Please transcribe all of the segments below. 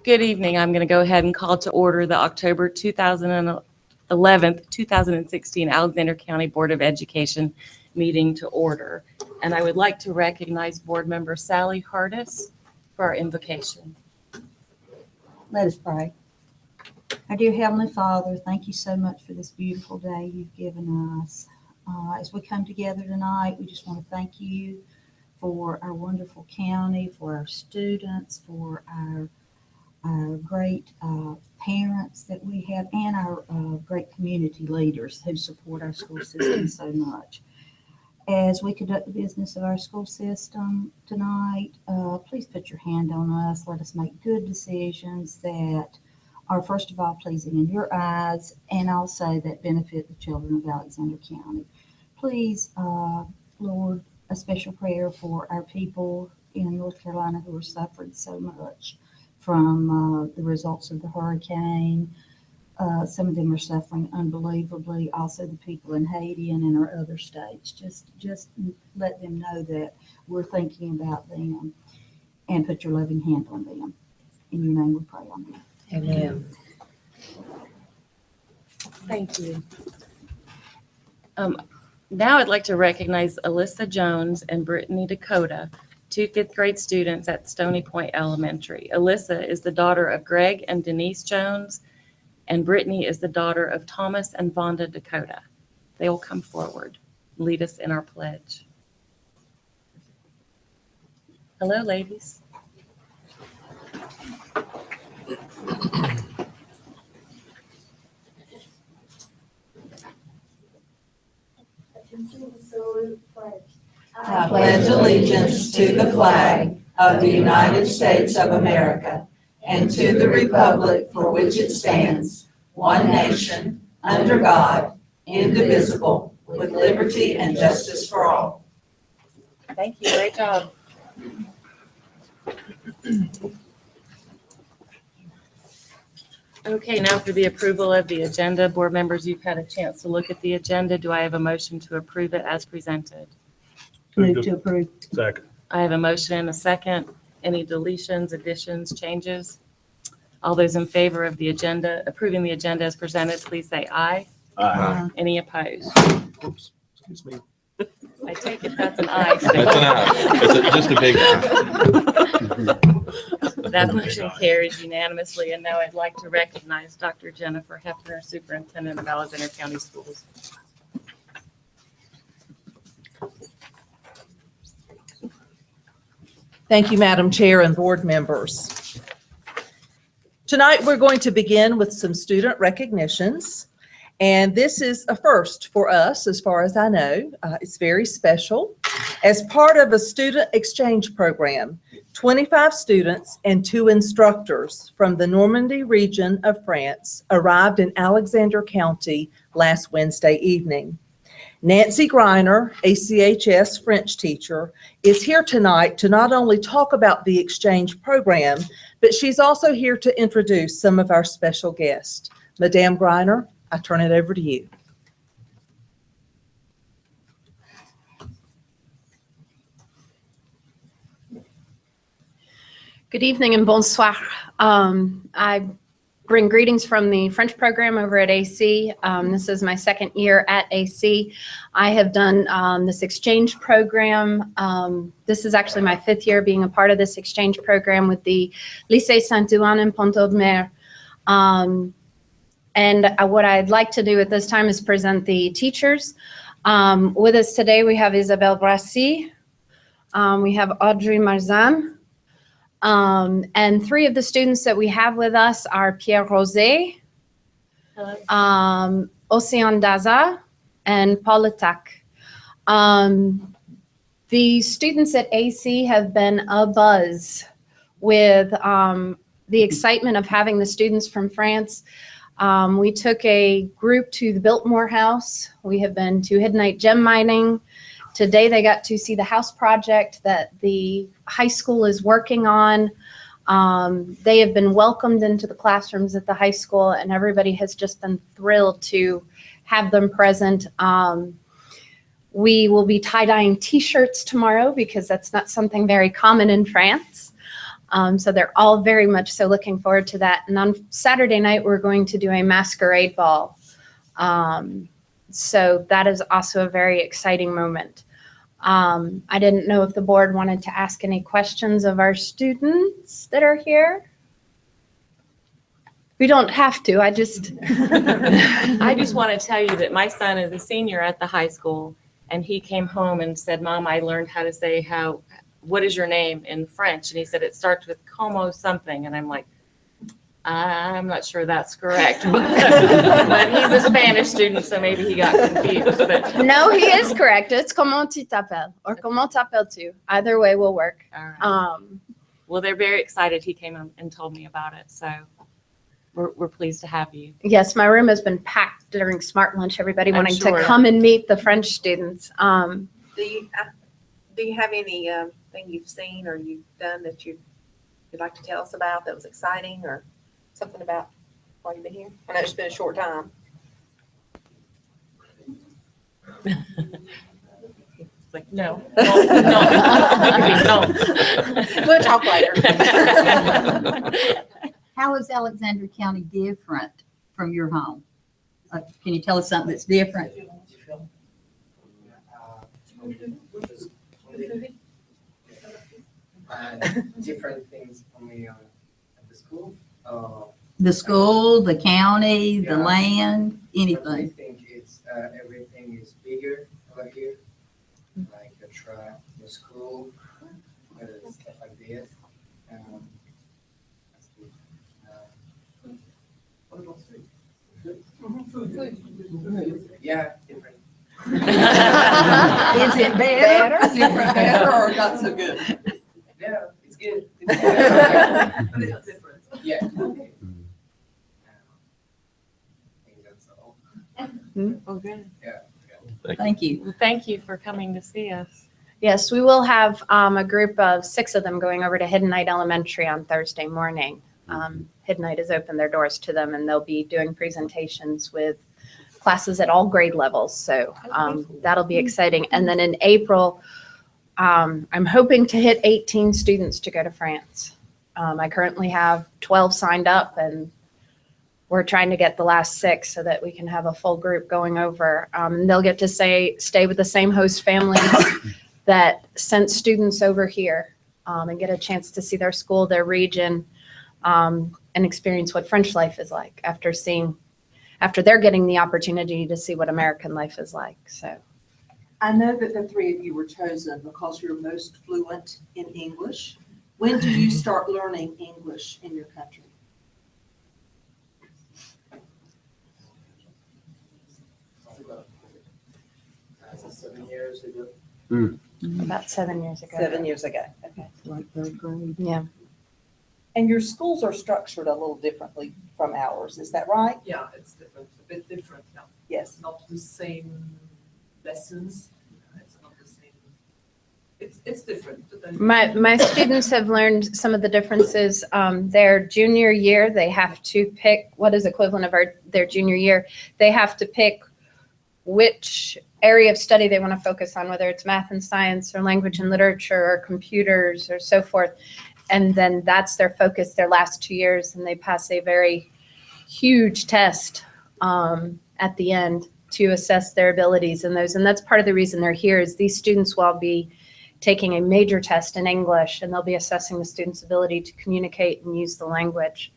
Good evening. I'm going to go ahead and call to order the October 2016 Alexander County Board of Education meeting to order. And I would like to recognize Board Member Sally Hardis for our invocation. Let us pray. Our dear Heavenly Father, thank you so much for this beautiful day you've given us. As we come together tonight, we just want to thank you for our wonderful county, for our students, for our great parents that we have, and our great community leaders who support our school system so much. As we conduct the business of our school system tonight, please put your hand on us. Let us make good decisions that are, first of all, pleasing in your eyes, and also that benefit the children of Alexander County. Please, Lord, a special prayer for our people in North Carolina who are suffering so much from the results of the hurricane. Some of them are suffering unbelievably. Also the people in Haiti and in our other states. Just let them know that we're thinking about them, and put your loving hand on them. In your name we pray, amen. Amen. Thank you. Now I'd like to recognize Alyssa Jones and Brittany Dakota, two fifth grade students at Stony Point Elementary. Alyssa is the daughter of Greg and Denise Jones, and Brittany is the daughter of Thomas and Vonda Dakota. They will come forward, lead us in our pledge. Hello, ladies. I pledge allegiance to the flag of the United States of America and to the republic for which it stands, one nation, under God, indivisible, with liberty and justice for all. Thank you. Great job. Okay, now for the approval of the agenda. Board members, you've had a chance to look at the agenda. Do I have a motion to approve it as presented? Move to approve. Second. I have a motion and a second. Any deletions, additions, changes? All those in favor of the agenda, approving the agenda as presented, please say aye. Aye. Any opposed? Oops, excuse me. I take it that's an aye. That's an aye. It's just a big aye. That motion carries unanimously. And now I'd like to recognize Dr. Jennifer Hefner, Superintendent of Alexander County Schools. Thank you, Madam Chair and board members. Tonight, we're going to begin with some student recognitions. And this is a first for us, as far as I know. It's very special. As part of a student exchange program, 25 students and 2 instructors from the Normandy region of France arrived in Alexander County last Wednesday evening. Nancy Greiner, ACS French teacher, is here tonight to not only talk about the exchange program, but she's also here to introduce some of our special guests. Madame Greiner, I turn it over to you. Good evening and bonsoir. I bring greetings from the French program over at AC. This is my second year at AC. I have done this exchange program. This is actually my 5th year being a part of this exchange program with the Lycée Saint-Ouen in Pont-de-Mer. And what I'd like to do at this time is present the teachers. With us today, we have Isabelle Brassi. We have Audrey Marzan. And 3 of the students that we have with us are Pierre Rosé, Océane Daza, and Paul Letak. The students at AC have been abuzz with the excitement of having the students from France. We took a group to the Biltmore House. We have been to Hiddenite Gem Mining. Today they got to see the house project that the high school is working on. They have been welcomed into the classrooms at the high school, and everybody has just been thrilled to have them present. We will be tie-dyeing t-shirts tomorrow because that's not something very common in France. So they're all very much so looking forward to that. And on Saturday night, we're going to do a masquerade ball. So that is also a very exciting moment. I didn't know if the board wanted to ask any questions of our students that are here. We don't have to, I just. I just want to tell you that my son is a senior at the high school, and he came home and said, Mom, I learned how to say what is your name in French? And he said, it starts with como something. And I'm like, I'm not sure that's correct, but he's a Spanish student, so maybe he got confused. But No, he is correct. It's comment tu t'appelles or comment t'appelles-tu. Either way will work. all right. Well, they're very excited. He came and told me about it, so we're pleased to have you. Yes, my room has been packed during Smart Lunch, everybody I'm wanting sure. to come and meet the French students. Do you have any thing you've seen or you've done that you'd like to tell us about that was exciting or something about while you've been here? I know it's been a short time. It's like, no. No. We'll talk later. How is Alexander County different from your home? Can you tell us something that's different? Different things only at the school. The school, the county, the Yeah. land, But I anything? think it's everything is bigger over here, like the track, the school, stuff like this. That's good. What about food? Food. Yeah, different. Is it better? Different, better, or not so good? Yeah, it's good. It's good. But it's different. Yeah. I think that's all. Oh, good. Thank you. Well, thank you for coming to see us. Yes, we will have a group of 6 of them going over to Hidden Night Elementary on Thursday morning. Hidden Night has opened their doors to them, and they'll be doing presentations with classes at all grade levels. So that'll be exciting. And then in April, I'm hoping to hit 18 students to go to France. I currently have 12 signed up, and we're trying to get the last 6 so that we can have a full group going over. And they'll get to stay with the same host families that sent students over here and get a chance to see their school, their region, and experience what French life is like after they're getting the opportunity to see what American life is like. So I know that the 3 of you were chosen because you're most fluent in English. When do you start learning English in your country? That's 7 years ago. about 7 years ago. 7 years ago. Okay. Like third grade. Yeah. And your schools are structured a little differently from ours, is that right? Yeah, it's different, a bit different now. Yes. It's not the same lessons. It's not the same. It's different. My students have learned some of the differences. Their junior year, they have to pick what is equivalent of their junior year. They have to pick which area of study they want to focus on, whether it's math and science or language and literature or computers or so forth. And then that's their focus their last 2 years, and they pass a very huge test at the end to assess their abilities in those. And that's part of the reason they're here is these students will be taking a major test in English, and they'll be assessing the student's ability to communicate and use the language.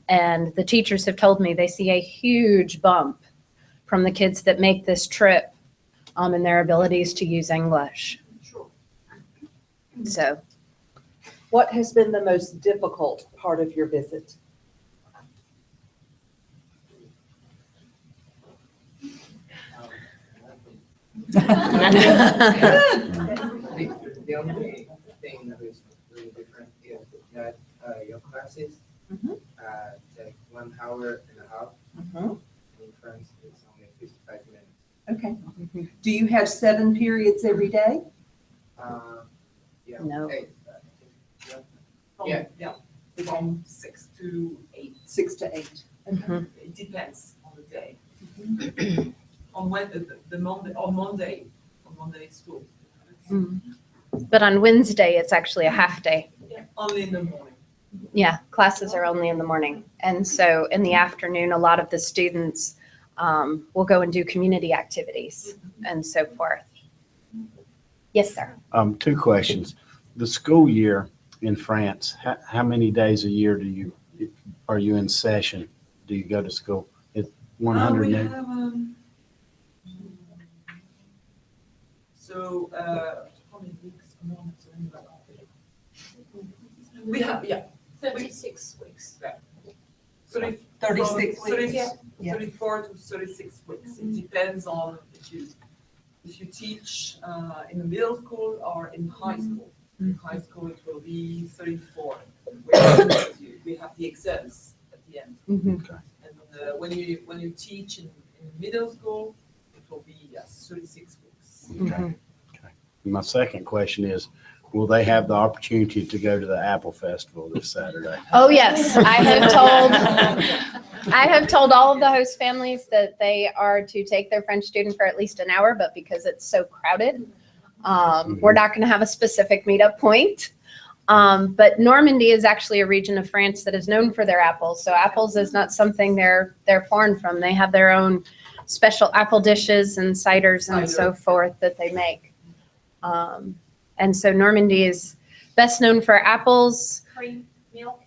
And the teachers have told me they see a huge bump from the kids that make this trip in their abilities to use English. Sure. So What has been the most difficult part of your visit? The only thing that is really different is that your classes take 1 hour and a half. Mhm. In France, it's only 55 minutes. Okay. Do you have 7 periods every day? Yeah. No. 8. Yeah. Yeah. From 6 to 8. 6 to 8. Mhm. It depends on the day. On Monday it's full. But on Wednesday, it's actually a half day. Only in the morning. Yeah, classes are only in the morning. And so in the afternoon, a lot of the students will go and do community activities and so forth. Yes, sir. Two questions. The school year in France, how many days a year are you in session? Do you go to school? It's 100 We days? have, how many weeks a month? We have, yeah. 36 weeks. 36 36 weeks. Yeah. 34 to 36 weeks. It depends on if you teach in the middle school or in high school. In high school, it will be 34. We have the exams at the end. Mhm. And when you teach in middle school, it will be, yes, 36 weeks. Mhm. My second question is, will they have the opportunity to go to the Apple Festival this Saturday? Oh, yes. I have told all of the host families that they are to take their French student for at least an hour, but because it's so crowded, we're not going to have a specific meetup point. But Normandy is actually a region of France that is known for their apples. So apples is not something they're foreign from. They have their own special apple dishes and ciders and so forth that they make. And so Normandy is best known for apples, Cream, milk.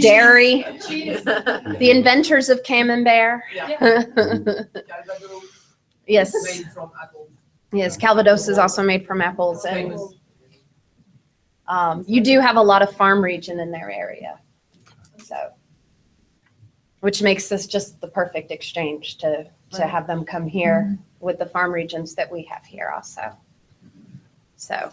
dairy, Cheese. the inventors of camembert. Calvados, Yes, made from apple. yes, Calvados is also made from apples, and Famous. you do have a lot of farm region in their area, so which makes this just the perfect exchange to have them come here with the farm regions that we have here also. So.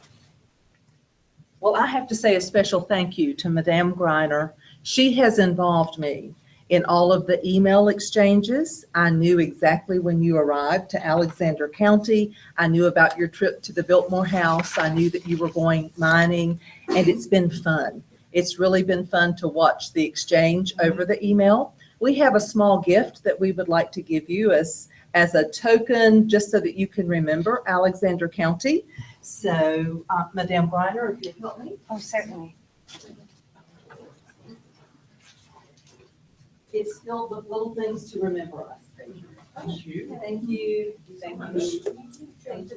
Well, I have to say a special thank you to Madame Greiner. She has involved me in all of the email exchanges. I knew exactly when you arrived to Alexander County. I knew about your trip to the Biltmore House. I knew that you were going mining, and it's been fun. It's really been fun to watch the exchange over the email. We have a small gift that we would like to give you as a token, just so that you can remember Alexander County. So, Madame Greiner, if you'll help me. Oh, certainly. It's filled with little things to remember us. Thank you. Thank you. Thank you. Thank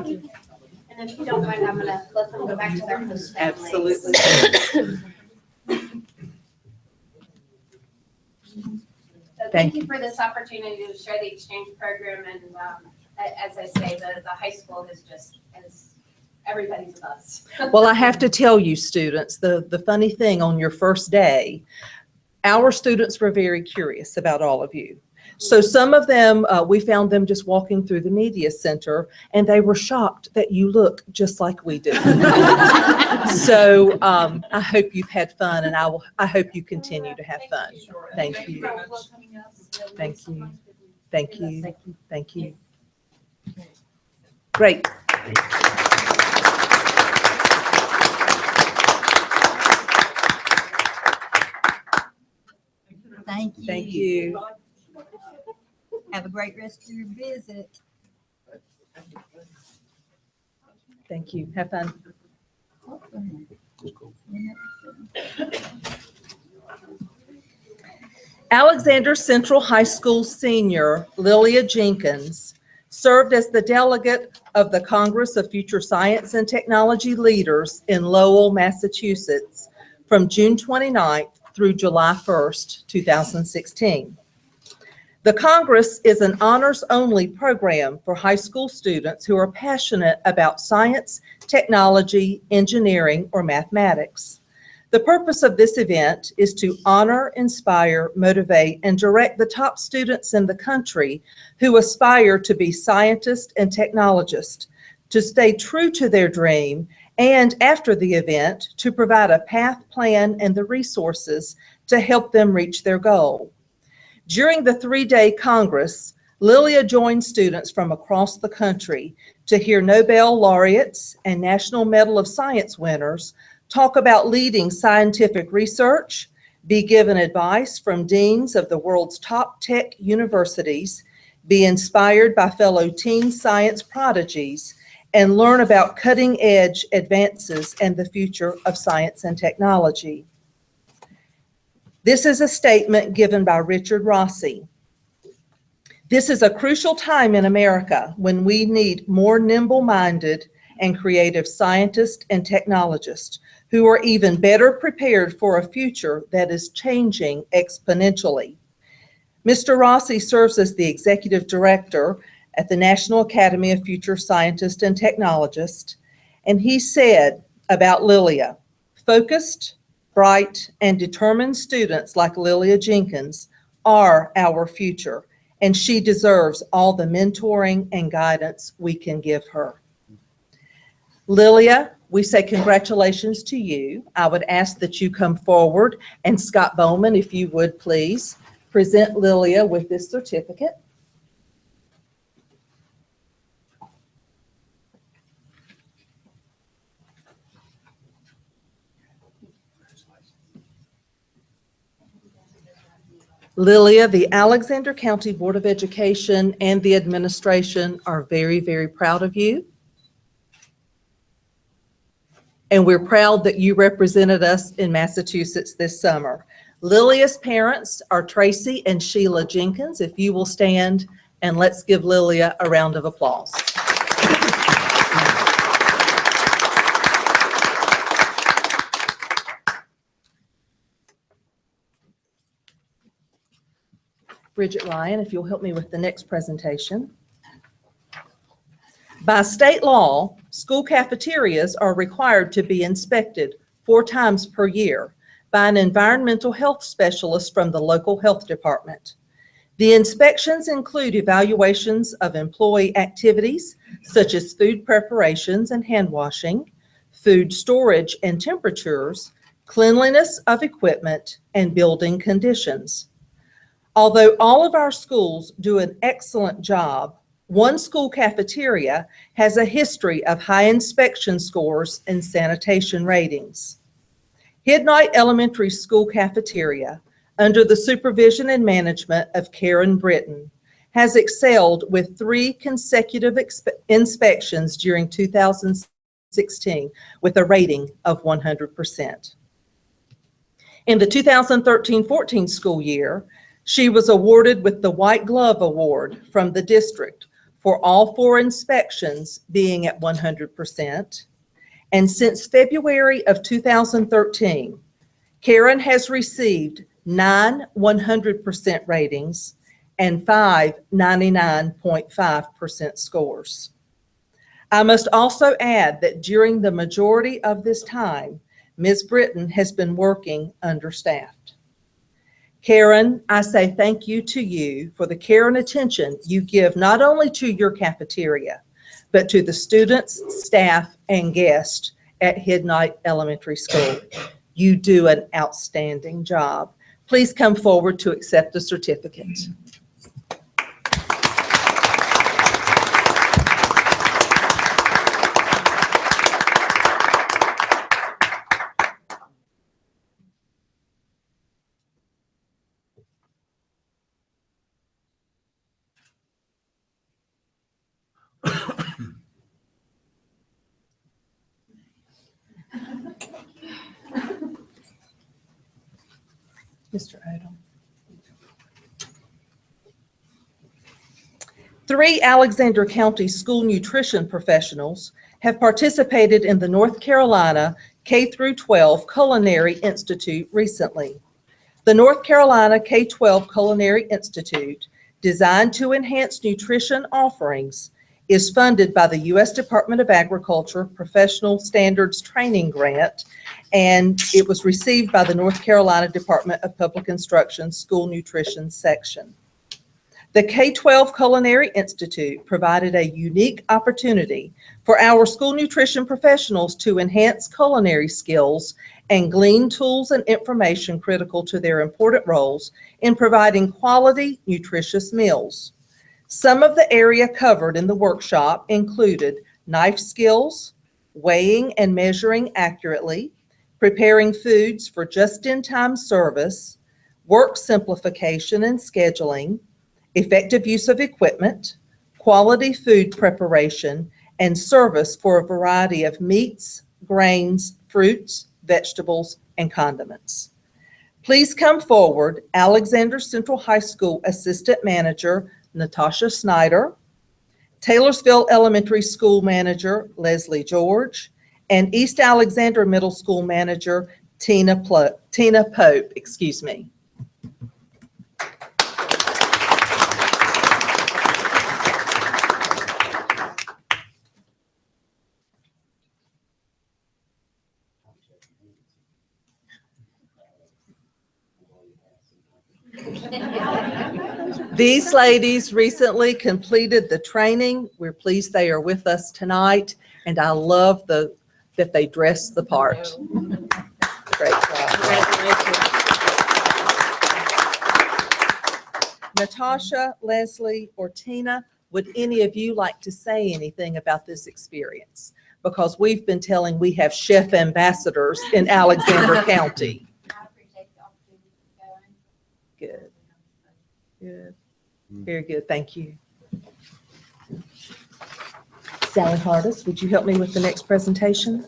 you. And if you don't mind, I'm gonna let them go back to their host families. Absolutely. So thank you for this opportunity to share the exchange program, and as I say, the high school is everybody's a buzz. Well, I have to tell you, students, the funny thing on your first day, our students were very curious about all of you. So some of them, we found them just walking through the media center, and they were shocked that you look just like we do. So I hope you've had fun, and I hope you continue to have fun. Thank you. Thank you. Thank you. Thank you. Great. Thank you. Thank you. Have a great rest of your visit. Thank you. Have fun. Alexander Central High School senior Lilia Jenkins served as the delegate of the Congress of Future Science and Technology Leaders in Lowell, Massachusetts from June 29th through July 1st, 2016. The Congress is an honors-only program for high school students who are passionate about science, technology, engineering, or mathematics. The purpose of this event is to honor, inspire, motivate, and direct the top students in the country who aspire to be scientists and technologists, to stay true to their dream, and after the event, to provide a path plan and the resources to help them reach their goal. During the 3-day Congress, Lilia joined students from across the country to hear Nobel laureates and National Medal of Science winners talk about leading scientific research, be given advice from deans of the world's top tech universities, be inspired by fellow teen science prodigies, and learn about cutting-edge advances and the future of science and technology. This is a statement given by Richard Rossi. This is a crucial time in America when we need more nimble-minded and creative scientists and technologists who are even better prepared for a future that is changing exponentially. Mr. Rossi serves as the executive director at the National Academy of Future Scientists and Technologists, and he said about Lilia, focused, bright, and determined students like Lilia Jenkins are our future, and she deserves all the mentoring and guidance we can give her. Lilia, we say congratulations to you. I would ask that you come forward, and Scott Bowman, if you would please, present Lilia with this certificate. Lilia, the Alexander County Board of Education and the administration are very, very proud of you. And we're proud that you represented us in Massachusetts this summer. Lilia's parents are Tracy and Sheila Jenkins. If you will stand, and let's give Lilia a round of applause. Bridget Ryan, if you'll help me with the next presentation. By state law, school cafeterias are required to be inspected 4 times per year by an environmental health specialist from the local health department. The inspections include evaluations of employee activities such as food preparations and hand washing, food storage and temperatures, cleanliness of equipment, and building conditions. Although all of our schools do an excellent job, one school cafeteria has a history of high inspection scores and sanitation ratings. Hidnight Elementary School Cafeteria, under the supervision and management of Karen Britton, has excelled with 3 consecutive inspections during 2016 with a rating of 100%. In the 2013-14 school year, she was awarded with the White Glove Award from the district for all 4 inspections being at 100%. And since February of 2013, Karen has received 9 100% ratings and 5 99.5% scores. I must also add that during the majority of this time, Ms. Britton has been working understaffed. Karen, I say thank you to you for the care and attention you give not only to your cafeteria, but to the students, staff, and guests at Hidnight Elementary School. You do an outstanding job. Please come forward to accept the certificate. Mr. Odom. 3 Alexander County school nutrition professionals have participated in the North Carolina K-12 Culinary Institute recently. The North Carolina K-12 Culinary Institute, designed to enhance nutrition offerings, is funded by the U.S. Department of Agriculture Professional Standards Training Grant, and it was received by the North Carolina Department of Public Instruction School Nutrition Section. The K-12 Culinary Institute provided a unique opportunity for our school nutrition professionals to enhance culinary skills and glean tools and information critical to their important roles in providing quality, nutritious meals. Some of the area covered in the workshop included knife skills, weighing and measuring accurately, preparing foods for just-in-time service, work simplification and scheduling, effective use of equipment, quality food preparation, and service for a variety of meats, grains, fruits, vegetables, and condiments. Please come forward, Alexander Central High School Assistant Manager, Natasha Snyder, Taylorsville Elementary School Manager, Leslie George, and East Alexander Middle School Manager, Tina Pope, excuse me. These ladies recently completed the training. We're pleased they are with us tonight, and I love that they dress the part. Great job. Congratulations. Natasha, Leslie, or Tina, would any of you like to say anything about this experience? Because we've been telling we have chef ambassadors in Alexander County. I appreciate the opportunity to go in. Good. Good. Very good. Thank you. Sally Hardis, would you help me with the next presentation?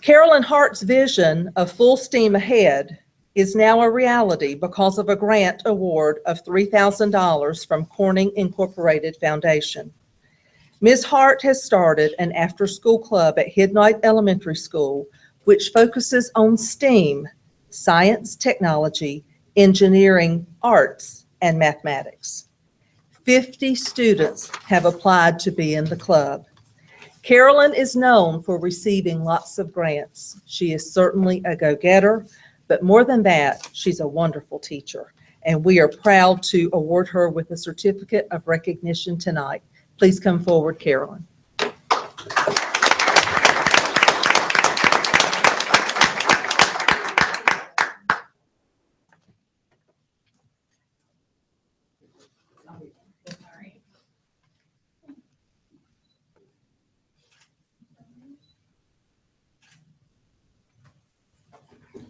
Carolyn Hart's vision of full steam ahead is now a reality because of a grant award of $3,000 from Corning Incorporated Foundation. Ms. Hart has started an after-school club at Hidnight Elementary School, which focuses on STEAM, science, technology, engineering, arts, and mathematics. 50 students have applied to be in the club. Carolyn is known for receiving lots of grants. She is certainly a go-getter, but more than that, she's a wonderful teacher, and we are proud to award her with a certificate of recognition tonight. Please come forward, Carolyn.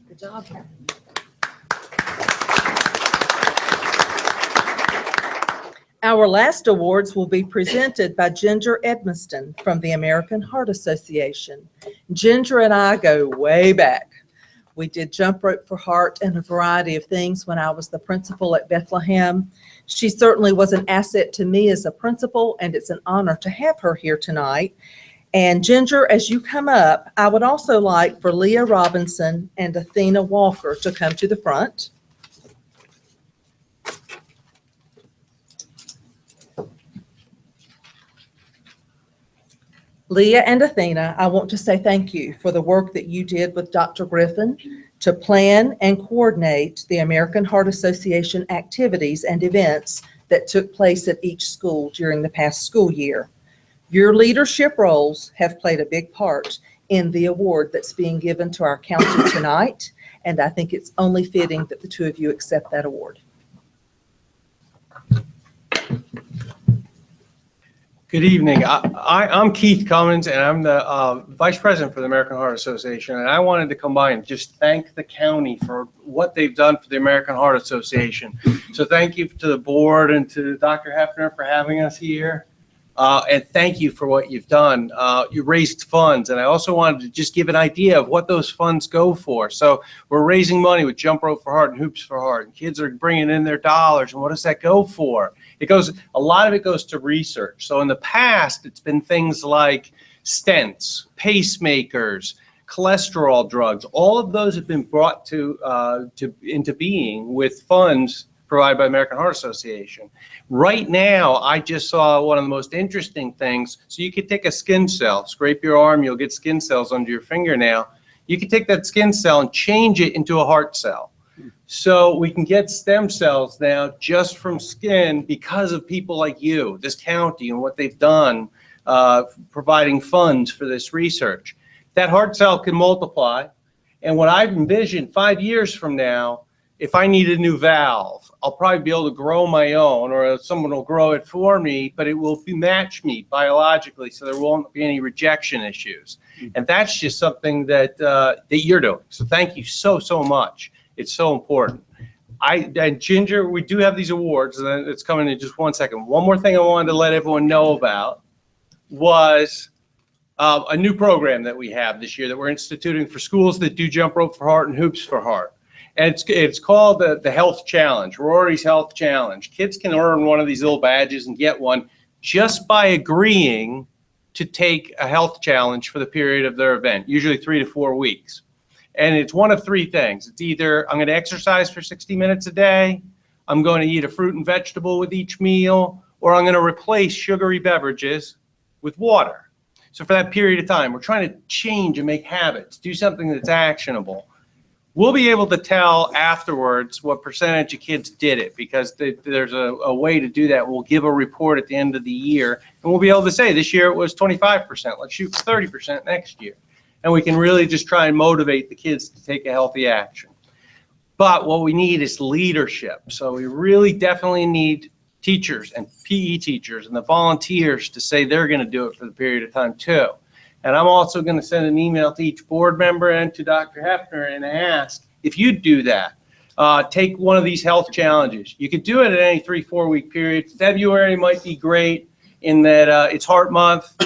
Good job. Our last awards will be presented by Ginger Edmiston from the American Heart Association. Ginger and I go way back. We did jump rope for heart and a variety of things when I was the principal at Bethlehem. She certainly was an asset to me as a principal, and it's an honor to have her here tonight. And Ginger, as you come up, I would also like for Leah Robinson and Athena Walker to come to the front. Leah and Athena, I want to say thank you for the work that you did with Dr. Griffin to plan and coordinate the American Heart Association activities and events that took place at each school during the past school year. Your leadership roles have played a big part in the award that's being given to our county tonight, and I think it's only fitting that the two of you accept that award. Good evening. I'm Keith Cummins, and I'm the Vice President for the American Heart Association, and I wanted to come by and just thank the county for what they've done for the American Heart Association. So thank you to the board and to Dr. Hefner for having us here, and thank you for what you've done. You raised funds, and I also wanted to just give an idea of what those funds go for. So we're raising money with Jump Rope for Heart and Hoops for Heart, and kids are bringing in their dollars, and what does that go for? A lot of it goes to research. So in the past, it's been things like stents, pacemakers, cholesterol drugs. All of those have been brought into being with funds provided by the American Heart Association. Right now, I just saw one of the most interesting things. So you could take a skin cell, scrape your arm, you'll get skin cells under your fingernail. You could take that skin cell and change it into a heart cell. So we can get stem cells now just from skin because of people like you, this county, and what they've done providing funds for this research. That heart cell can multiply. And what I've envisioned 5 years from now, if I need a new valve, I'll probably be able to grow my own, or someone will grow it for me, but it will match me biologically, so there won't be any rejection issues. And that's just something that you're doing. So thank you so much. It's so important. And Ginger, we do have these awards, and it's coming in just 1 second. One more thing I wanted to let everyone know about was a new program that we have this year that we're instituting for schools that do jump rope for heart and hoops for heart. And it's called the Health Challenge, Rory's Health Challenge. Kids can earn one of these little badges and get one just by agreeing to take a health challenge for the period of their event, usually 3 to 4 weeks. And it's one of three things. It's either I'm going to exercise for 60 minutes a day, I'm going to eat a fruit and vegetable with each meal, or I'm going to replace sugary beverages with water. So for that period of time, we're trying to change and make habits, do something that's actionable. We'll be able to tell afterwards what percentage of kids did it, because there's a way to do that. We'll give a report at the end of the year, and we'll be able to say this year it was 25%. Let's shoot for 30% next year. And we can really just try and motivate the kids to take a healthy action. But what we need is leadership. So we really definitely need teachers and PE teachers and the volunteers to say they're going to do it for the period of time too. And I'm also going to send an email to each board member and to Dr. Hefner and ask if you'd do that. Take one of these health challenges. You could do it at any 3-4 week period. February might be great in that it's Heart Month.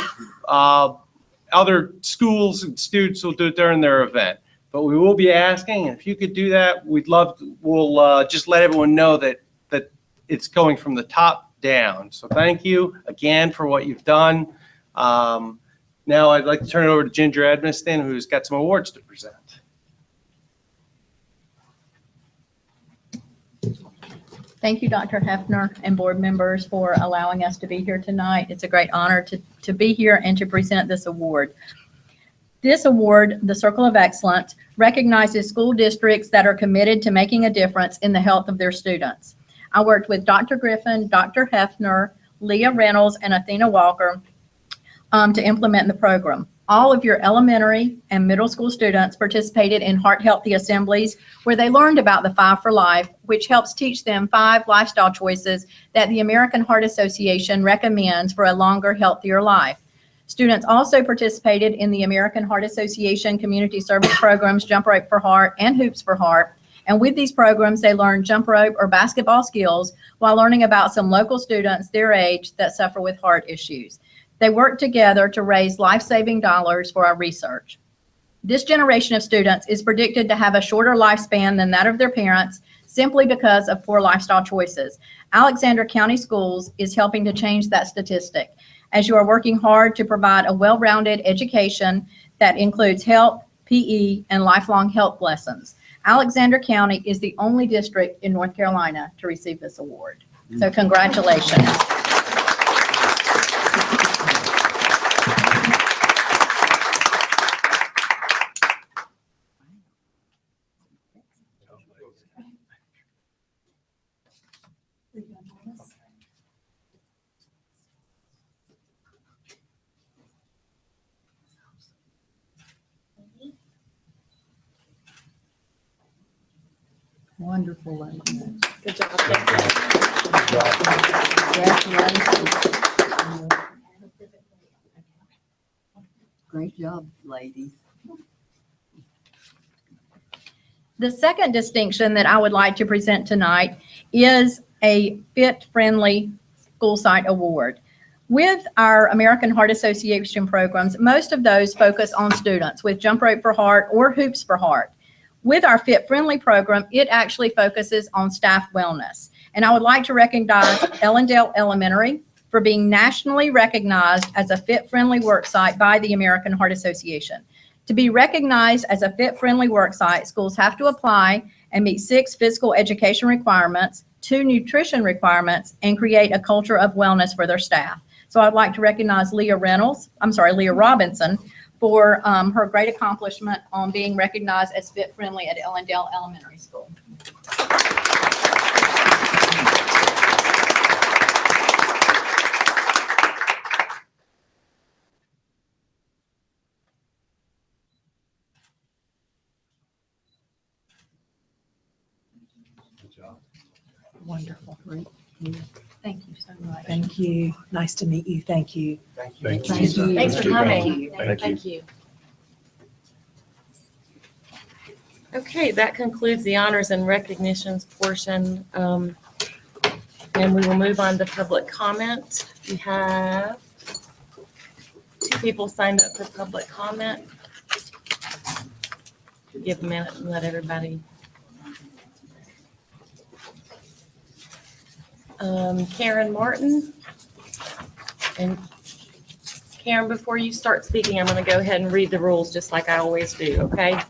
Other schools and students will do it during their event. But we will be asking, and if you could do that, we'll just let everyone know that it's going from the top down. So thank you again for what you've done. Now I'd like to turn it over to Ginger Edmiston, who's got some awards to present. Thank you, Dr. Hefner and board members, for allowing us to be here tonight. It's a great honor to be here and to present this award. This award, the Circle of Excellence, recognizes school districts that are committed to making a difference in the health of their students. I worked with Dr. Griffin, Dr. Hefner, Leah Reynolds, and Athena Walker to implement the program. All of your elementary and middle school students participated in Heart Healthy Assemblies, where they learned about the 5 for Life, which helps teach them 5 lifestyle choices that the American Heart Association recommends for a longer, healthier life. Students also participated in the American Heart Association community service programs, Jump Rope for Heart and Hoops for Heart. And with these programs, they learned jump rope or basketball skills while learning about some local students their age that suffer with heart issues. They worked together to raise life-saving dollars for our research. This generation of students is predicted to have a shorter lifespan than that of their parents simply because of poor lifestyle choices. Alexander County Schools is helping to change that statistic, as you are working hard to provide a well-rounded education that includes health, PE, and lifelong health lessons. Alexander County is the only district in North Carolina to receive this award. So congratulations. Wonderful, ladies. Good job. Great job, ladies. The second distinction that I would like to present tonight is a Fit Friendly School Site Award. With our American Heart Association programs, most of those focus on students with Jump Rope for Heart or Hoops for Heart. With our Fit Friendly program, it actually focuses on staff wellness. And I would like to recognize Ellendale Elementary for being nationally recognized as a Fit Friendly work site by the American Heart Association. To be recognized as a Fit Friendly work site, schools have to apply and meet 6 physical education requirements, 2 nutrition requirements, and create a culture of wellness for their staff. So I'd like to recognize Leah Robinson for her great accomplishment on being recognized as Fit Friendly at Ellendale Elementary School. Good job. Wonderful. Great. Thank you so much. Thank you. Nice to meet you. Thank you. Thank you. Thank you. Thanks for coming. Thank you. Okay, that concludes the honors and recognitions portion. And we will move on to public comment. We have 2 people signed up for public comment? Give a minute and let everybody. Karen Martin. And Karen, before you start speaking, I'm going to go ahead and read the rules just like I always do, okay?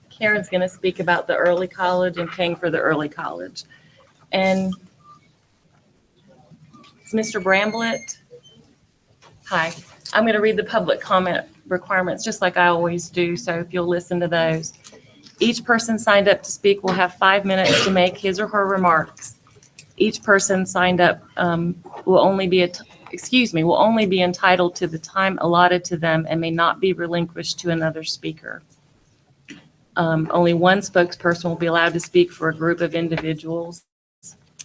Karen's going to speak about the early college and paying for the early college. And it's Mr. Bramblett. Hi. I'm going to read the public comment requirements just like I always do, so if you'll listen to those. Each person signed up to speak will have 5 minutes to make his or her remarks. Each person signed up will only be entitled to the time allotted to them and may not be relinquished to another speaker. Only one spokesperson will be allowed to speak for a group of individuals.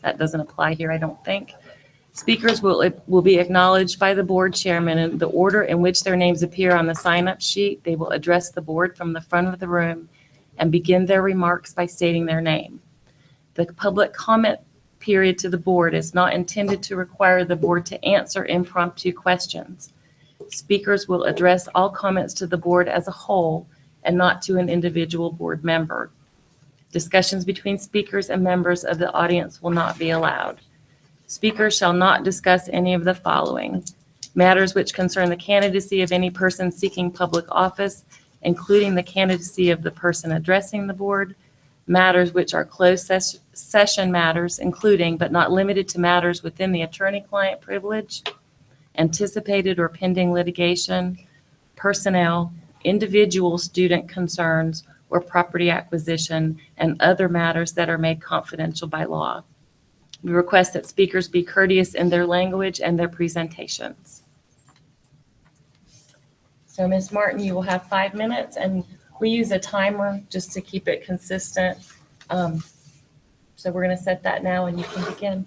That doesn't apply here, I don't think. Speakers will be acknowledged by the board chairman in the order in which their names appear on the sign-up sheet. They will address the board from the front of the room and begin their remarks by stating their name. The public comment period to the board is not intended to require the board to answer impromptu questions. Speakers will address all comments to the board as a whole and not to an individual board member. Discussions between speakers and members of the audience will not be allowed. Speakers shall not discuss any of the following: matters which concern the candidacy of any person seeking public office, including the candidacy of the person addressing the board; matters which are closed session matters, including but not limited to matters within the attorney-client privilege; anticipated or pending litigation; personnel; individual student concerns or property acquisition; and other matters that are made confidential by law. We request that speakers be courteous in their language and their presentations. So Ms. Martin, you will have 5 minutes, and we use a timer just to keep it consistent. So we're going to set that now and you can begin.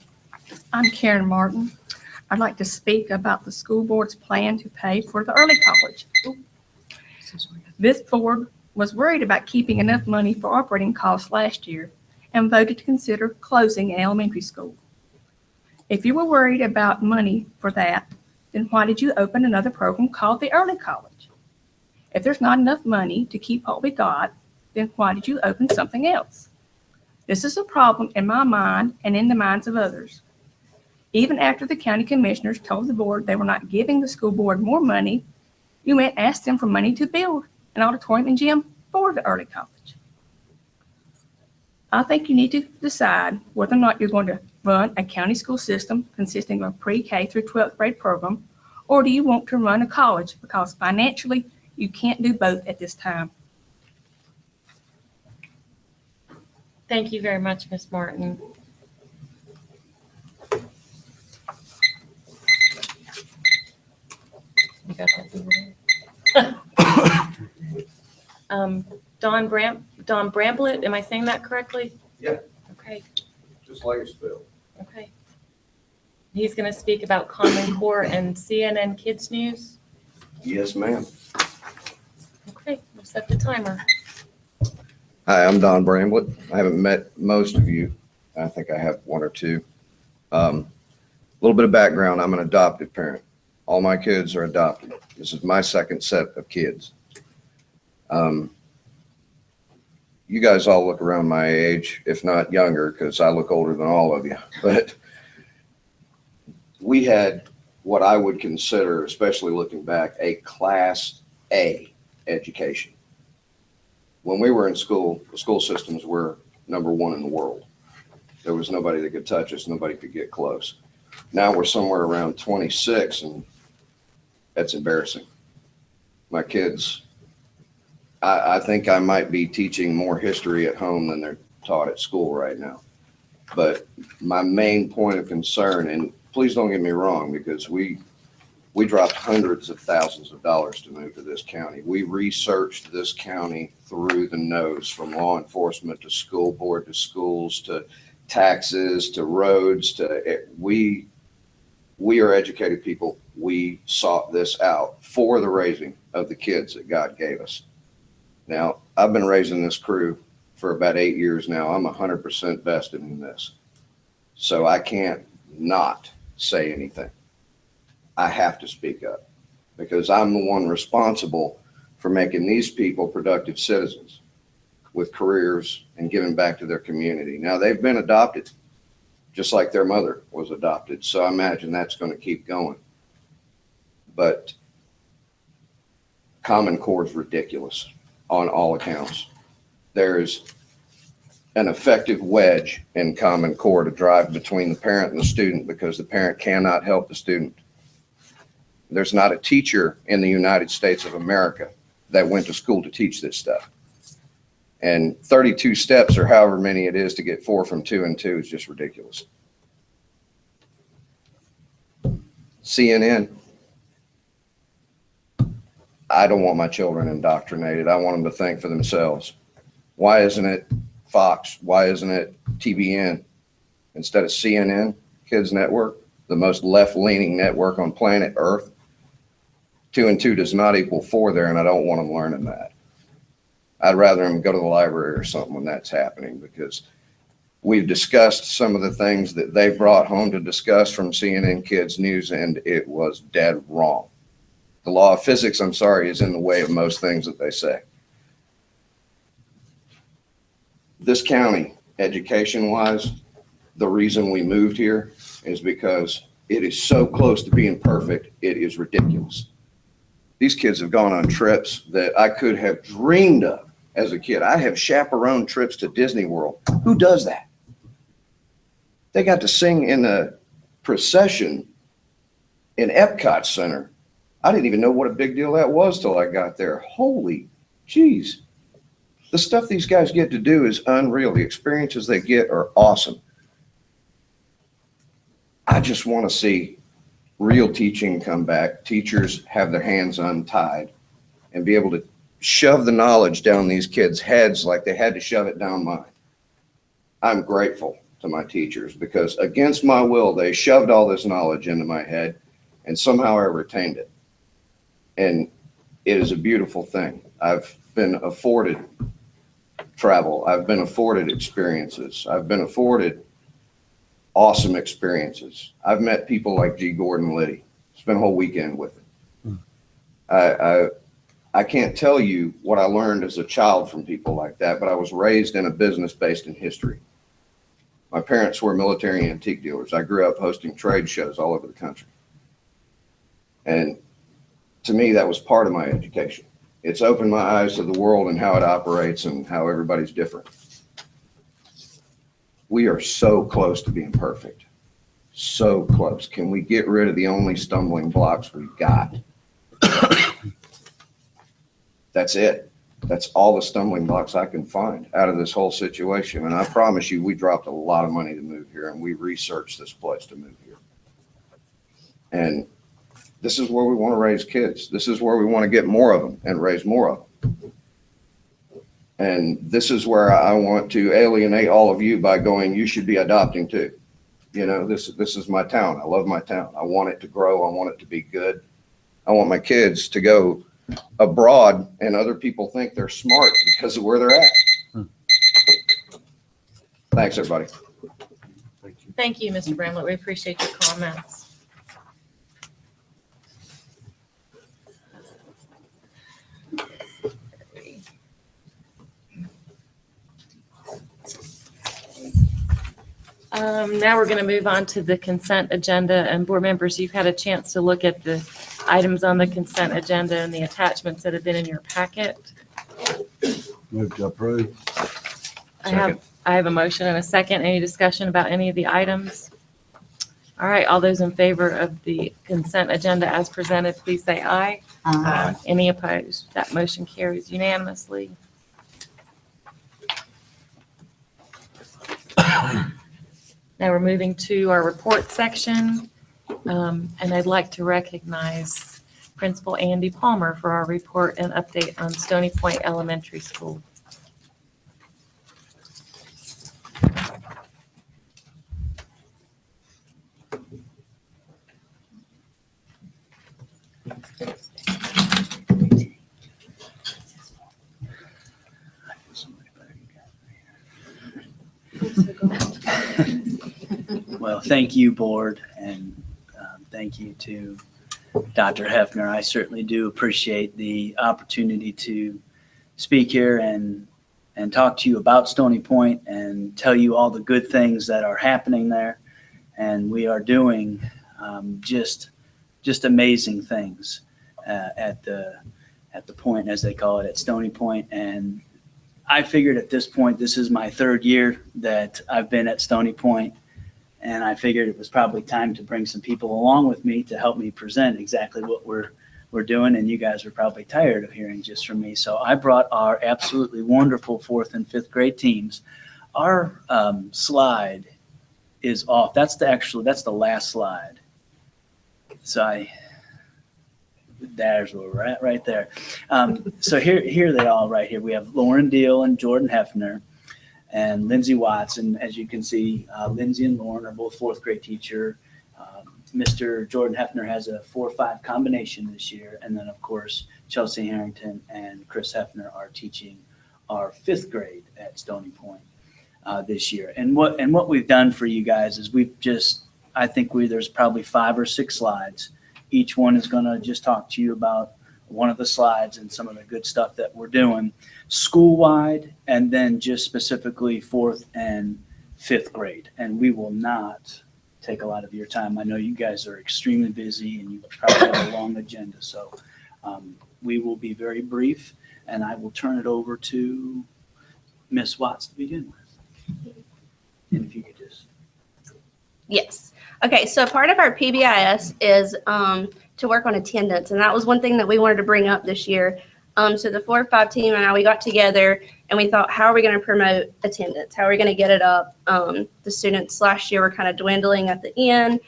I'm Karen Martin. I'd like to speak about the school board's plan to pay for the early college. This board was worried about keeping enough money for operating costs last year and voted to consider closing an elementary school. If you were worried about money for that, then why did you open another program called the early college? If there's not enough money to keep what we got, then why did you open something else? This is a problem in my mind and in the minds of others. Even after the county commissioners told the board they were not giving the school board more money, you went and asked them for money to build an auditorium and gym for the early college. I think you need to decide whether or not you're going to run a county school system consisting of a pre-K through 12th grade program, or do you want to run a college, because financially you can't do both at this time. Thank you very much, Ms. Martin. You got that over there? Don Bramblett, am I saying that correctly? Yeah. Okay, Just like it's spelled. okay. He's going to speak about Common Core and CNN Kids News. Yes, ma'am. Okay, we'll set the timer. Hi, I'm Don Bramblett. I haven't met most of you. I think I have one or two. A little bit of background. I'm an adoptive parent. All my kids are adopted. This is my second set of kids. You guys all look around my age, if not younger, because I look older than all of you. But we had what I would consider, especially looking back, a Class A education. When we were in school, the school systems were #1 in the world. There was nobody that could touch us. Nobody could get close. Now we're somewhere around 26, and that's embarrassing. My kids, I think I might be teaching more history at home than they're taught at school right now. But my main point of concern, and please don't get me wrong, because we dropped hundreds of thousands of dollars to move to this county. We researched this county through the nose, from law enforcement to school board to schools to taxes to roads to we are educated people. We sought this out for the raising of the kids that God gave us. Now, I've been raising this crew for about 8 years now. I'm 100% vested in this. So I can't not say anything. I have to speak up because I'm the one responsible for making these people productive citizens with careers and giving back to their community. Now, they've been adopted just like their mother was adopted. So I imagine that's going to keep going. But Common Core is ridiculous on all accounts. There's an effective wedge in Common Core to drive between the parent and the student because the parent cannot help the student. There's not a teacher in the United States of America that went to school to teach this stuff. And 32 steps or however many it is to get 4 from 2 and 2 is just ridiculous. CNN. I don't want my children indoctrinated. I want them to think for themselves. Why isn't it Fox? Why isn't it TBN instead of CNN, Kids Network, the most left-leaning network on planet Earth? 2 and 2 does not equal 4 there, and I don't want them learning that. I'd rather them go to the library or something when that's happening, because we've discussed some of the things that they brought home to discuss from CNN Kids News, and it was dead wrong. The law of physics, I'm sorry, is in the way of most things that they say. This county, education-wise, the reason we moved here is because it is so close to being perfect, it is ridiculous. These kids have gone on trips that I could have dreamed of as a kid. I have chaperoned trips to Disney World. Who does that? They got to sing in a procession in Epcot Center. I didn't even know what a big deal that was till I got there. Holy jeez. The stuff these guys get to do is unreal. The experiences they get are awesome. I just want to see real teaching come back. Teachers have their hands untied and be able to shove the knowledge down these kids' heads like they had to shove it down mine. I'm grateful to my teachers because against my will, they shoved all this knowledge into my head and somehow I retained it. And it is a beautiful thing. I've been afforded travel. I've been afforded experiences. I've been afforded awesome experiences. I've met people like G. Gordon Liddy. Spent a whole weekend with him. I can't tell you what I learned as a child from people like that, but I was raised in a business based in history. My parents were military antique dealers. I grew up hosting trade shows all over the country. And to me, that was part of my education. It's opened my eyes to the world and how it operates and how everybody's different. We are so close to being perfect. So close. Can we get rid of the only stumbling blocks we've got? That's it. That's all the stumbling blocks I can find out of this whole situation. And I promise you, we dropped a lot of money to move here and we researched this place to move here. And this is where we want to raise kids. This is where we want to get more of them and raise more of them. And this is where I want to alienate all of you by going, you should be adopting too. You know, this is my town. I love my town. I want it to grow. I want it to be good. I want my kids to go abroad and other people think they're smart because of where they're at. Thanks, everybody. Thank you, Mr. Bramlett. We appreciate your comments. Now we're going to move on to the consent agenda, and board members, you've had a chance to look at the items on the consent agenda and the attachments that have been in your packet. Move to approve. I have a motion and a second. Any discussion about any of the items? All right, all those in favor of the consent agenda as presented, please say aye. Aye. Any opposed? That motion carries unanimously. Now we're moving to our report section, and I'd like to recognize Principal Andy Palmer for our report and update on Stony Point Elementary School. Well, thank you, board, and thank you to Dr. Hefner. I certainly do appreciate the opportunity to speak here and talk to you about Stony Point and tell you all the good things that are happening there. And we are doing just amazing things at the point, as they call it, at Stony Point. And I figured at this point, this is my third year that I've been at Stony Point, and I figured it was probably time to bring some people along with me to help me present exactly what we're doing, and you guys are probably tired of hearing just from me. So I brought our absolutely wonderful 4th and 5th grade teams. Our slide is off. That's the last slide. So there's where we're at right there. So here they all right here. We have Lauren Deal and Jordan Hefner and Lindsay Watts. And as you can see, Lindsay and Lauren are both 4th grade teacher. Mr. Jordan Hefner has a 4-5 combination this year. And then, of course, Chelsea Harrington and Chris Hefner are teaching our 5th grade at Stony Point this year. And what we've done for you guys is there's probably 5 or 6 slides. Each one is going to just talk to you about one of the slides and some of the good stuff that we're doing school-wide, and then just specifically 4th and 5th grade. And we will not take a lot of your time. I know you guys are extremely busy and you probably have a long agenda. So we will be very brief, and I will turn it over to Ms. Watts to begin with. And if you could just. Yes. Okay, so part of our PBIS is to work on attendance, and that was one thing that we wanted to bring up this year. So the 4-5 team and I, we got together and we thought, how are we going to promote attendance? How are we going to get it up? The students last year were kind of dwindling at the end.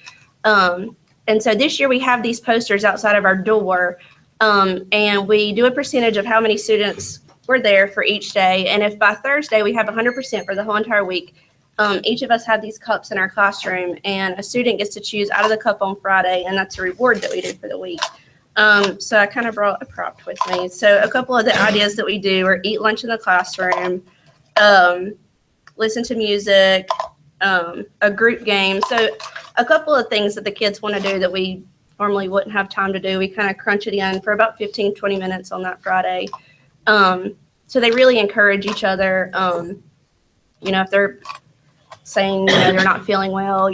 And so this year we have these posters outside of our door, and we do a percentage of how many students were there for each day. And if by Thursday we have 100% for the whole entire week, each of us have these cups in our classroom, and a student gets to choose out of the cup on Friday, and that's a reward that we do for the week. So I kind of brought a prop with me. So a couple of the ideas that we do are eat lunch in the classroom, listen to music, a group game. So a couple of things that the kids want to do that we normally wouldn't have time to do. We kind of crunch it in for about 15, 20 minutes on that Friday. So they really encourage each other. If they're saying, they're not feeling well,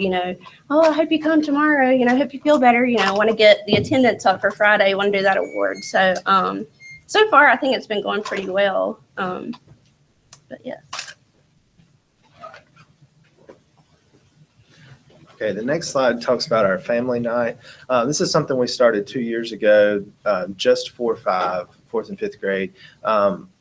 oh, I hope you come tomorrow, I hope you feel better, want to get the attendance up for Friday, want to do that award. So, so far, I think it's been going pretty well. But yes. Okay, the next slide talks about our family night. This is something we started 2 years ago, just 4-5, 4th and 5th grade.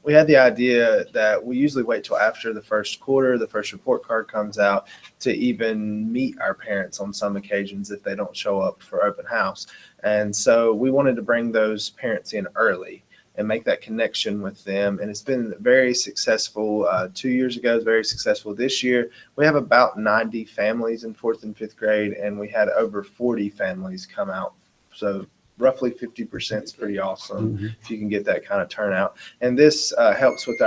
We had the idea that we usually wait till after the first quarter, the first report card comes out, to even meet our parents on some occasions if they don't show up for open house. And so we wanted to bring those parents in early and make that connection with them. And it's been very successful. 2 years ago, it was very successful. This year, we have about 90 families in 4th and 5th grade, and we had over 40 families come out. So roughly 50% is pretty awesome if you can get that kind of turnout. And this helps with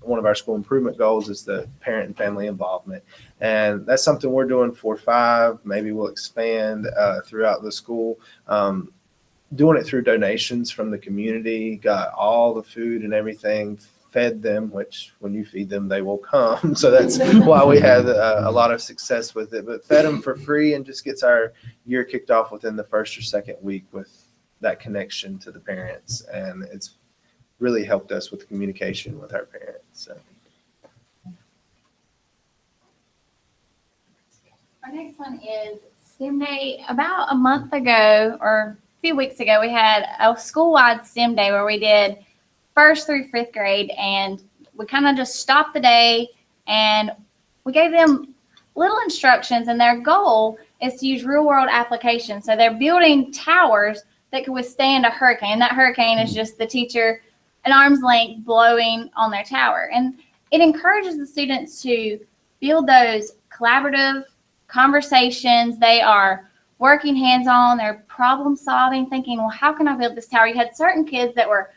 one of our school improvement goals is the parent and family involvement. And that's something we're doing 4-5. Maybe we'll expand throughout the school. Doing it through donations from the community, got all the food and everything, fed them, which when you feed them, they will come. So that's why we had a lot of success with it, but fed them for free and just gets our year kicked off within the first or second week with that connection to the parents. And it's really helped us with communication with our parents. So. Our next one is STEM Day. About a month ago or a few weeks ago, we had a school-wide STEM Day where we did 1st through 5th grade, and we kind of just stopped the day and we gave them little instructions, and their goal is to use real-world applications. So they're building towers that can withstand a hurricane. That hurricane is just the teacher an arm's length blowing on their tower. And it encourages the students to build those collaborative conversations. They are working hands-on, they're problem solving, thinking, well, how can I build this tower? You had certain kids that were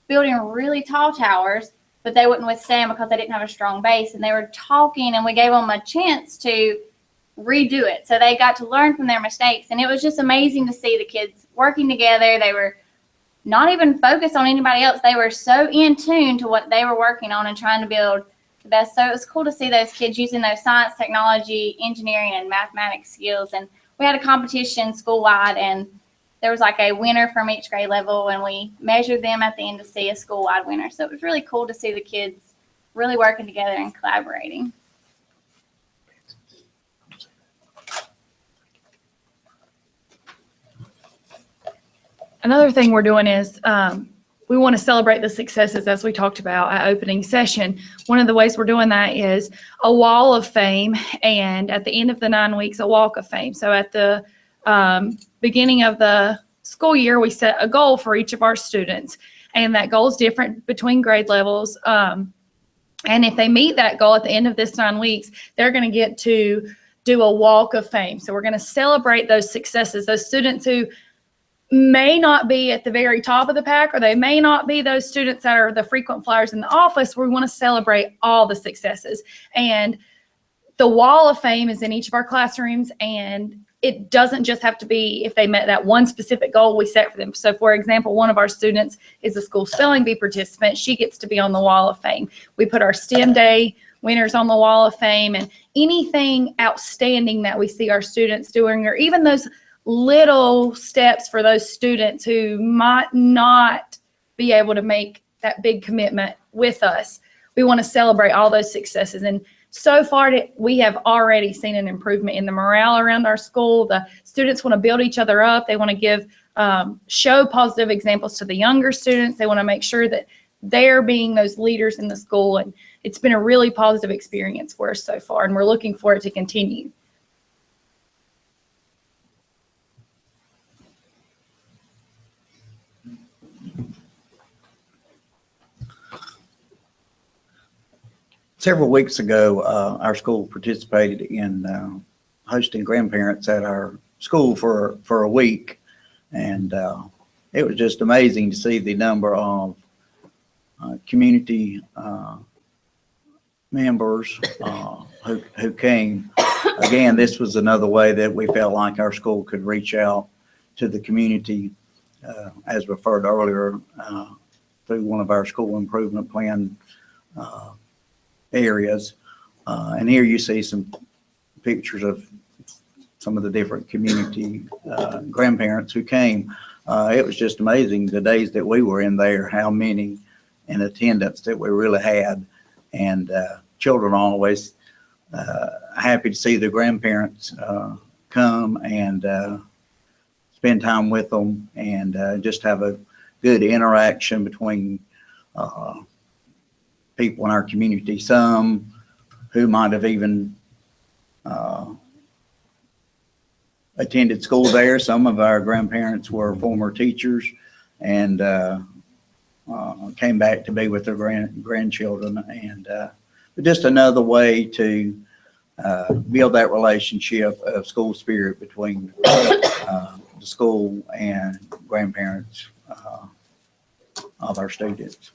building really tall towers, but they wouldn't withstand because they didn't have a strong base. And they were talking, and we gave them a chance to redo it. So they got to learn from their mistakes. And it was just amazing to see the kids working together. They were not even focused on anybody else. They were so in tune to what they were working on and trying to build the best. So it was cool to see those kids using those science, technology, engineering, and mathematics skills. And we had a competition school-wide, and there was like a winner from each grade level, and we measured them at the end to see a school-wide winner. So it was really cool to see the kids really working together and collaborating. Another thing we're doing is we want to celebrate the successes, as we talked about at opening session. One of the ways we're doing that is a wall of fame, and at the end of the 9 weeks, a walk of fame. So at the beginning of the school year, we set a goal for each of our students, and that goal is different between grade levels. And if they meet that goal at the end of this 9 weeks, they're going to get to do a walk of fame. So we're going to celebrate those successes, those students who may not be at the very top of the pack, or they may not be those students that are the frequent flyers in the office. We want to celebrate all the successes. And the wall of fame is in each of our classrooms, and it doesn't just have to be if they met that one specific goal we set for them. So for example, one of our students is a school spelling bee participant. She gets to be on the wall of fame. We put our STEM day winners on the wall of fame, and anything outstanding that we see our students doing, or even those little steps for those students who might not be able to make that big commitment with us. We want to celebrate all those successes. And so far, we have already seen an improvement in the morale around our school. The students want to build each other up. They want to give, show positive examples to the younger students. They want to make sure that they're being those leaders in the school. And it's been a really positive experience for us so far, and we're looking for it to continue. Several weeks ago, our school participated in hosting grandparents at our school for a week. And it was just amazing to see the number of community members who came. Again, this was another way that we felt like our school could reach out to the community, as referred earlier, through one of our school improvement plan areas. And here you see some pictures of some of the different community grandparents who came. It was just amazing the days that we were in there, how many in attendance that we really had. And children are always happy to see the grandparents come and spend time with them, and just have a good interaction between people in our community, some who might have even attended school there. Some of our grandparents were former teachers and came back to be with their grandchildren. And just another way to build that relationship of school spirit between the school and grandparents of our students.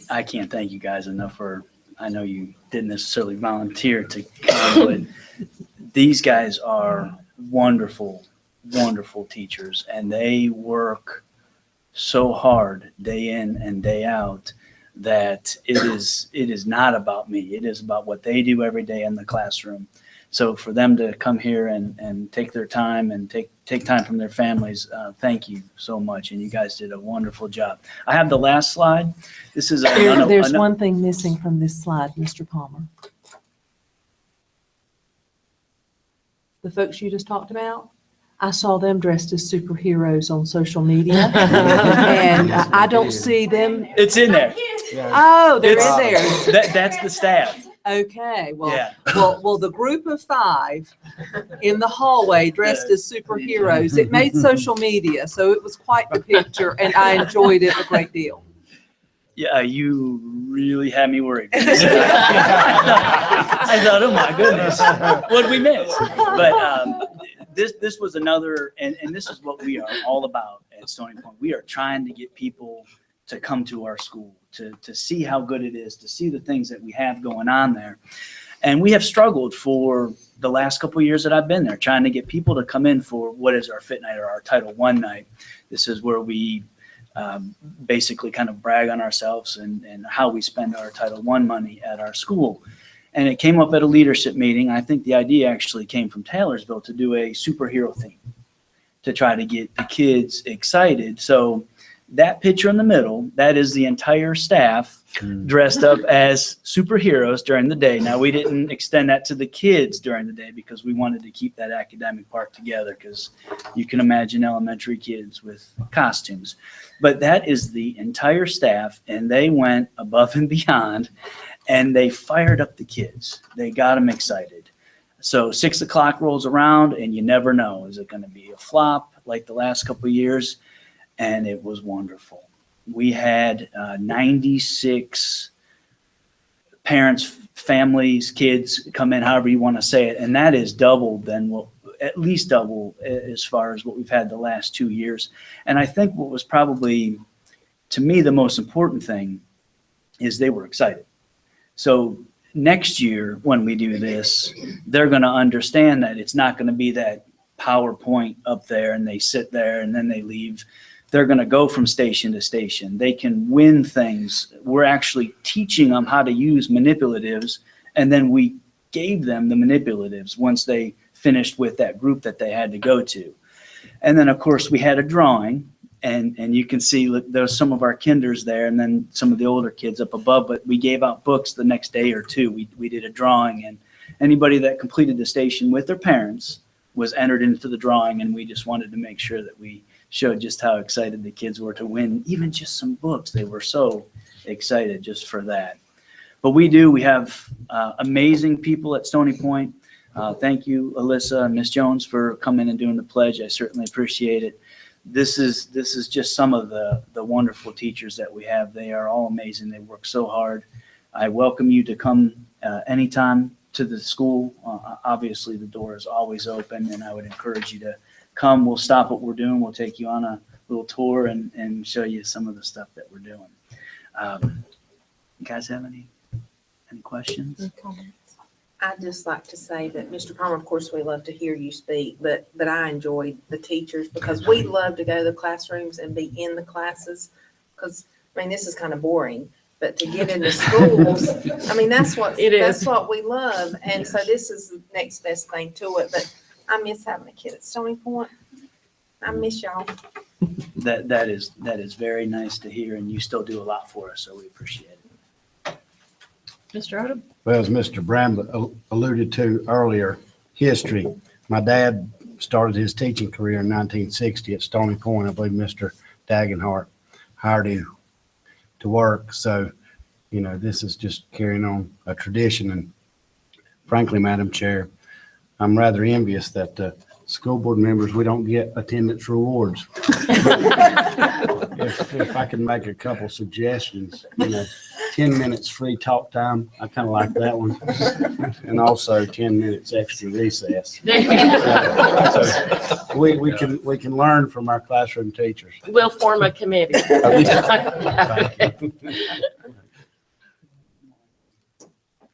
I can't thank you guys enough for, I know you didn't necessarily volunteer to come, but these guys are wonderful, wonderful teachers, and they work so hard day in and day out that it is not about me. It is about what they do every day in the classroom. So for them to come here and take their time and take time from their families, thank you so much. And you guys did a wonderful job. I have the last slide. This is There's one thing missing from this slide, Mr. Palmer. The folks you just talked about, I saw them dressed as superheroes on social media, and I don't see them. It's in there. Oh, they're in there. That's the staff. Okay, well, Yeah. well, the group of 5 in the hallway dressed as superheroes, it made social media, so it was quite the picture, and I enjoyed it a great deal. Yeah, you really had me worried. I thought, oh my goodness, what did we miss? But this was another, and this is what we are all about at Stony Point. We are trying to get people to come to our school, to see how good it is, to see the things that we have going on there. And we have struggled for the last couple of years that I've been there, trying to get people to come in for what is our Fit Night or our Title I night. This is where we basically kind of brag on ourselves and how we spend our Title I money at our school. And it came up at a leadership meeting. I think the idea actually came from Taylorsville to do a superhero theme to try to get the kids excited. So that picture in the middle, that is the entire staff dressed up as superheroes during the day. Now, we didn't extend that to the kids during the day because we wanted to keep that academic part together, because you can imagine elementary kids with costumes. But that is the entire staff, and they went above and beyond, and they fired up the kids. They got them excited. So 6 o'clock rolls around, and you never know. Is it going to be a flop like the last couple of years? And it was wonderful. We had 96 parents, families, kids come in, however you want to say it, and that is double than what, at least double as far as what we've had the last 2 years. And I think what was probably, to me, the most important thing is they were excited. So next year when we do this, they're going to understand that it's not going to be that PowerPoint up there and they sit there and then they leave. They're going to go from station to station. They can win things. We're actually teaching them how to use manipulatives, and then we gave them the manipulatives once they finished with that group that they had to go to. And then, of course, we had a drawing, and you can see there's some of our kinders there and then some of the older kids up above, but we gave out books the next day or two. We did a drawing, and anybody that completed the station with their parents was entered into the drawing, and we just wanted to make sure that we showed just how excited the kids were to win even just some books. They were so excited just for that. But we have amazing people at Stony Point. Thank you, Alyssa and Ms. Jones, for coming and doing the pledge. I certainly appreciate it. This is just some of the wonderful teachers that we have. They are all amazing. They work so hard. I welcome you to come anytime to the school. Obviously, the door is always open, and I would encourage you to come. We'll stop what we're doing. We'll take you on a little tour and show you some of the stuff that we're doing. You guys have any questions? I'd just like to say that, Mr. Palmer, of course, we love to hear you speak, but I enjoyed the teachers because we love to go to the classrooms and be in the classes. Because, I mean, this is kind of boring, but to get into schools, I mean, that's what we love. And so this is the next best thing to it. But I miss having a kid at Stony Point. I miss y'all. That is very nice to hear, and you still do a lot for us, so we appreciate it. Mr. Odom? Well, as Mr. Bramlett alluded to earlier, history. My dad started his teaching career in 1960 at Stony Point. I believe Mr. Dagenhart hired him to work. So, you know, this is just carrying on a tradition. And frankly, Madam Chair, I'm rather envious that school board members, we don't get attendance rewards. If I could make a couple suggestions, 10 minutes free talk time, I kind of like that one. And also 10 minutes extra recess. So we can learn from our classroom teachers. We'll form a committee.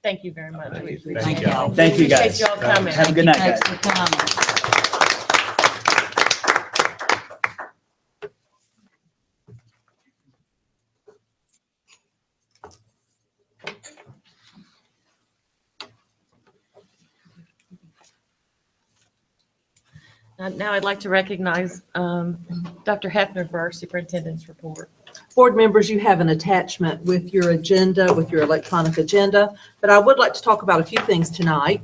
Thank you very much. We appreciate Thank it. you. Thank you, guys. Appreciate y'all coming. Have a good night, guys. Thanks for coming. Now I'd like to recognize Dr. Hefner for our superintendent's report. Board members, you have an attachment with your agenda, with your electronic agenda, but I would like to talk about a few things tonight.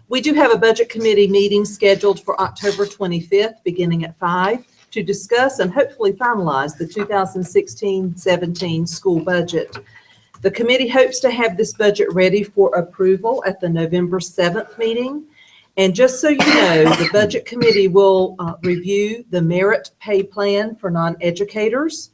We do have a budget committee meeting scheduled for October 25th, beginning at 5, to discuss and hopefully finalize the 2016-17 school budget. The committee hopes to have this budget ready for approval at the November 7th meeting. And just so you know, the budget committee will review the merit pay plan for non-educators.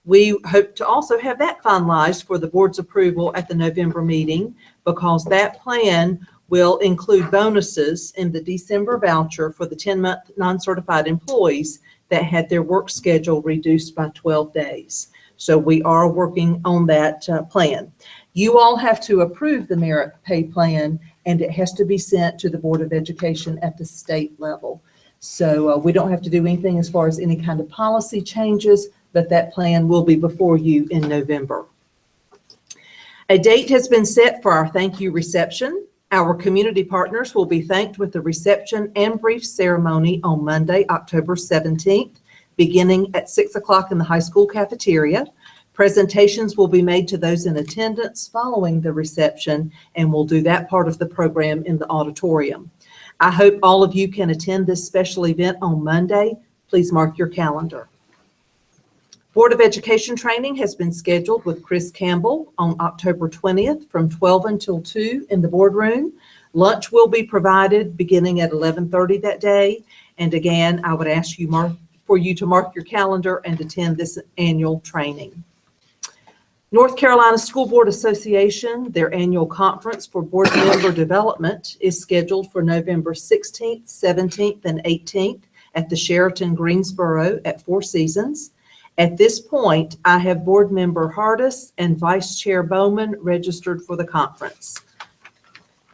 We hope to also have that finalized for the board's approval at the November meeting, because that plan will include bonuses in the December voucher for the 10-month non-certified employees that had their work schedule reduced by 12 days. So we are working on that plan. You all have to approve the merit pay plan, and it has to be sent to the Board of Education at the state level. So we don't have to do anything as far as any kind of policy changes, but that plan will be before you in November. A date has been set for our thank you reception. Our community partners will be thanked with the reception and brief ceremony on Monday, October 17th, beginning at 6 o'clock in the high school cafeteria. Presentations will be made to those in attendance following the reception, and we'll do that part of the program in the auditorium. I hope all of you can attend this special event on Monday. Please mark your calendar. Board of Education training has been scheduled with Chris Campbell on October 20th from 12 until 2 in the boardroom. Lunch will be provided beginning at 11:30 that day. And again, I would ask you for you to mark your calendar and attend this annual training. North Carolina School Board Association, their annual conference for board member development is scheduled for November 16th, 17th, and 18th at the Sheraton Greensboro at Four Seasons. At this point, I have Board Member Hardis and Vice Chair Bowman registered for the conference.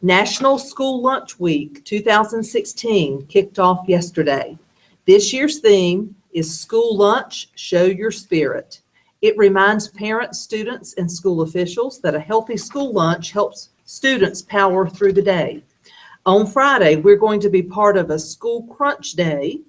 National School Lunch Week 2016 kicked off yesterday. This year's theme is School Lunch, Show Your Spirit. It reminds parents, students, and school officials that a healthy school lunch helps students power through the day. On Friday, we're going to be part of a School Crunch Day,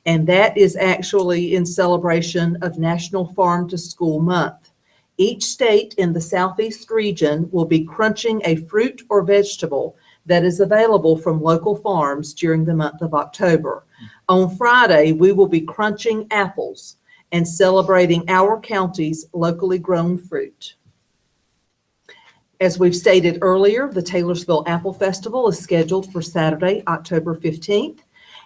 and that is actually in celebration of National Farm to School Month. Each state in the Southeast region will be crunching a fruit or vegetable that is available from local farms during the month of October. On Friday, we will be crunching apples and celebrating our county's locally grown fruit. As we've stated earlier, the Taylorsville Apple Festival is scheduled for Saturday, October 15th.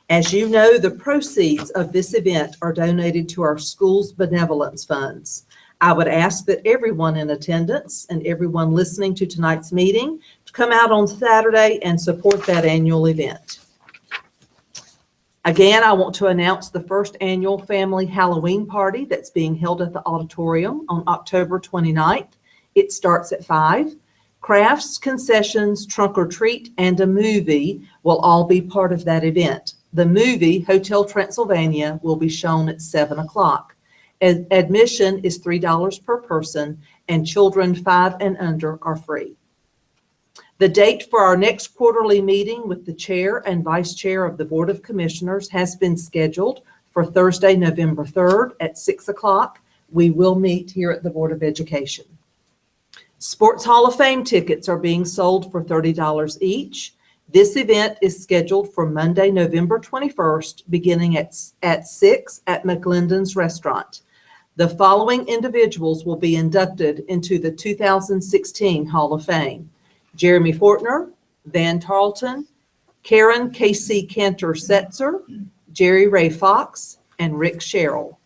As you know, the proceeds of this event are donated to our school's benevolence funds. I would ask that everyone in attendance and everyone listening to tonight's meeting to come out on Saturday and support that annual event. Again, I want to announce the first annual family Halloween party that's being held at the auditorium on October 29th. It starts at 5. Crafts, concessions, trunk or treat, and a movie will all be part of that event. The movie, Hotel Transylvania, will be shown at 7 o'clock. Admission is $3 per person, and children 5 and under are free. The date for our next quarterly meeting with the chair and vice chair of the Board of Commissioners has been scheduled for Thursday, November 3rd at 6 o'clock. We will meet here at the Board of Education. Sports Hall of Fame tickets are being sold for $30 each. This event is scheduled for Monday, November 21st, beginning at 6 at McLendon's Restaurant. The following individuals will be inducted into the 2016 Hall of Fame: Jeremy Fortner, Van Tarleton, Karen Casey Cantor Setzer, Jerry Ray Fox, and Rick Sherrill.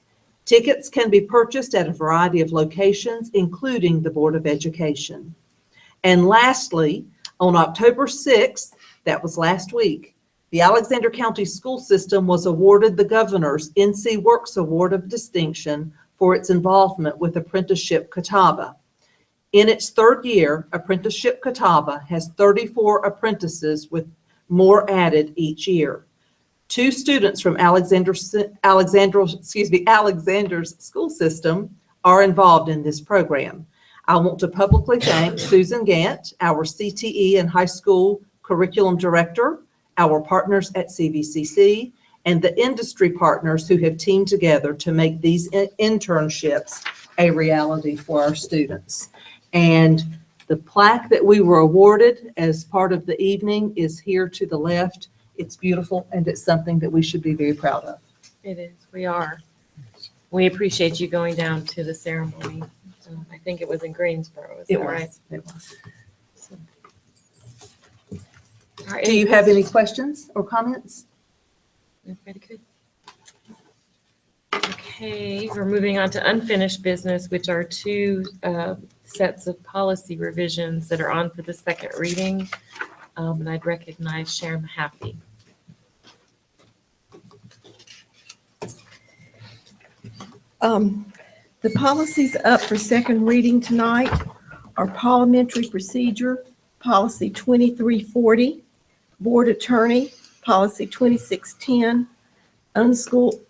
Tickets can be purchased at a variety of locations, including the Board of Education. And lastly, on October 6th, that was last week, the Alexander County School System was awarded the Governor's NC Works Award of Distinction for its involvement with Apprenticeship Catawba. In its third year, Apprenticeship Catawba has 34 apprentices with more added each year. 2 students from Alexander's school system are involved in this program. I want to publicly thank Susan Gant, our CTE and high school curriculum director, our partners at CVCC, and the industry partners who have teamed together to make these internships a reality for our students. And the plaque that we were awarded as part of the evening is here to the left. It's beautiful, and it's something that we should be very proud of. It is. We are. We appreciate you going down to the ceremony. I think it was in Greensboro. Is that right? It was. All right, Do you have any questions or comments? Everybody good? Okay, we're moving on to unfinished business, which are 2 sets of policy revisions that are on for the second reading. And I'd recognize Sharon Mahaffey. The policies up for second reading tonight are parliamentary procedure, policy 2340, board attorney, policy 2610,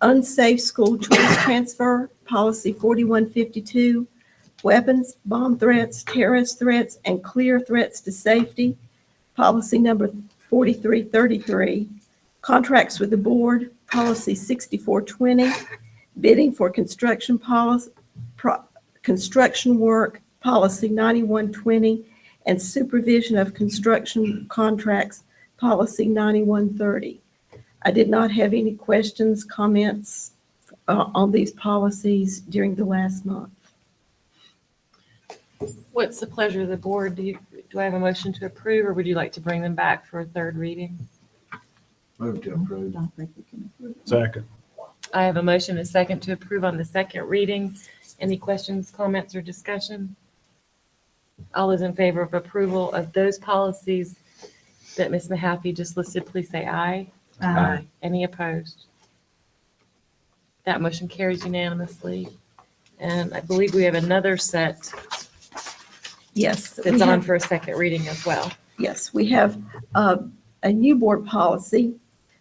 unsafe school choice transfer, policy 4152, weapons, bomb threats, terrorist threats, and clear threats to safety, policy number 4333, contracts with the board, policy 6420, bidding for construction construction work, policy 9120, and supervision of construction contracts, policy 9130. I did not have any questions, comments on these policies during the last month. What's the pleasure of the board? Do I have a motion to approve, or would you like to bring them back for a third reading? Move to approve. I think we can approve. Second. I have a motion, a second to approve on the second reading. Any questions, comments, or discussion? All those in favor of approval of those policies that Ms. Mahaffey just listed, please say aye. Aye. Any opposed? That motion carries unanimously. And I believe we have another set Yes. that's on for a second reading as well. Yes, we have a new board policy,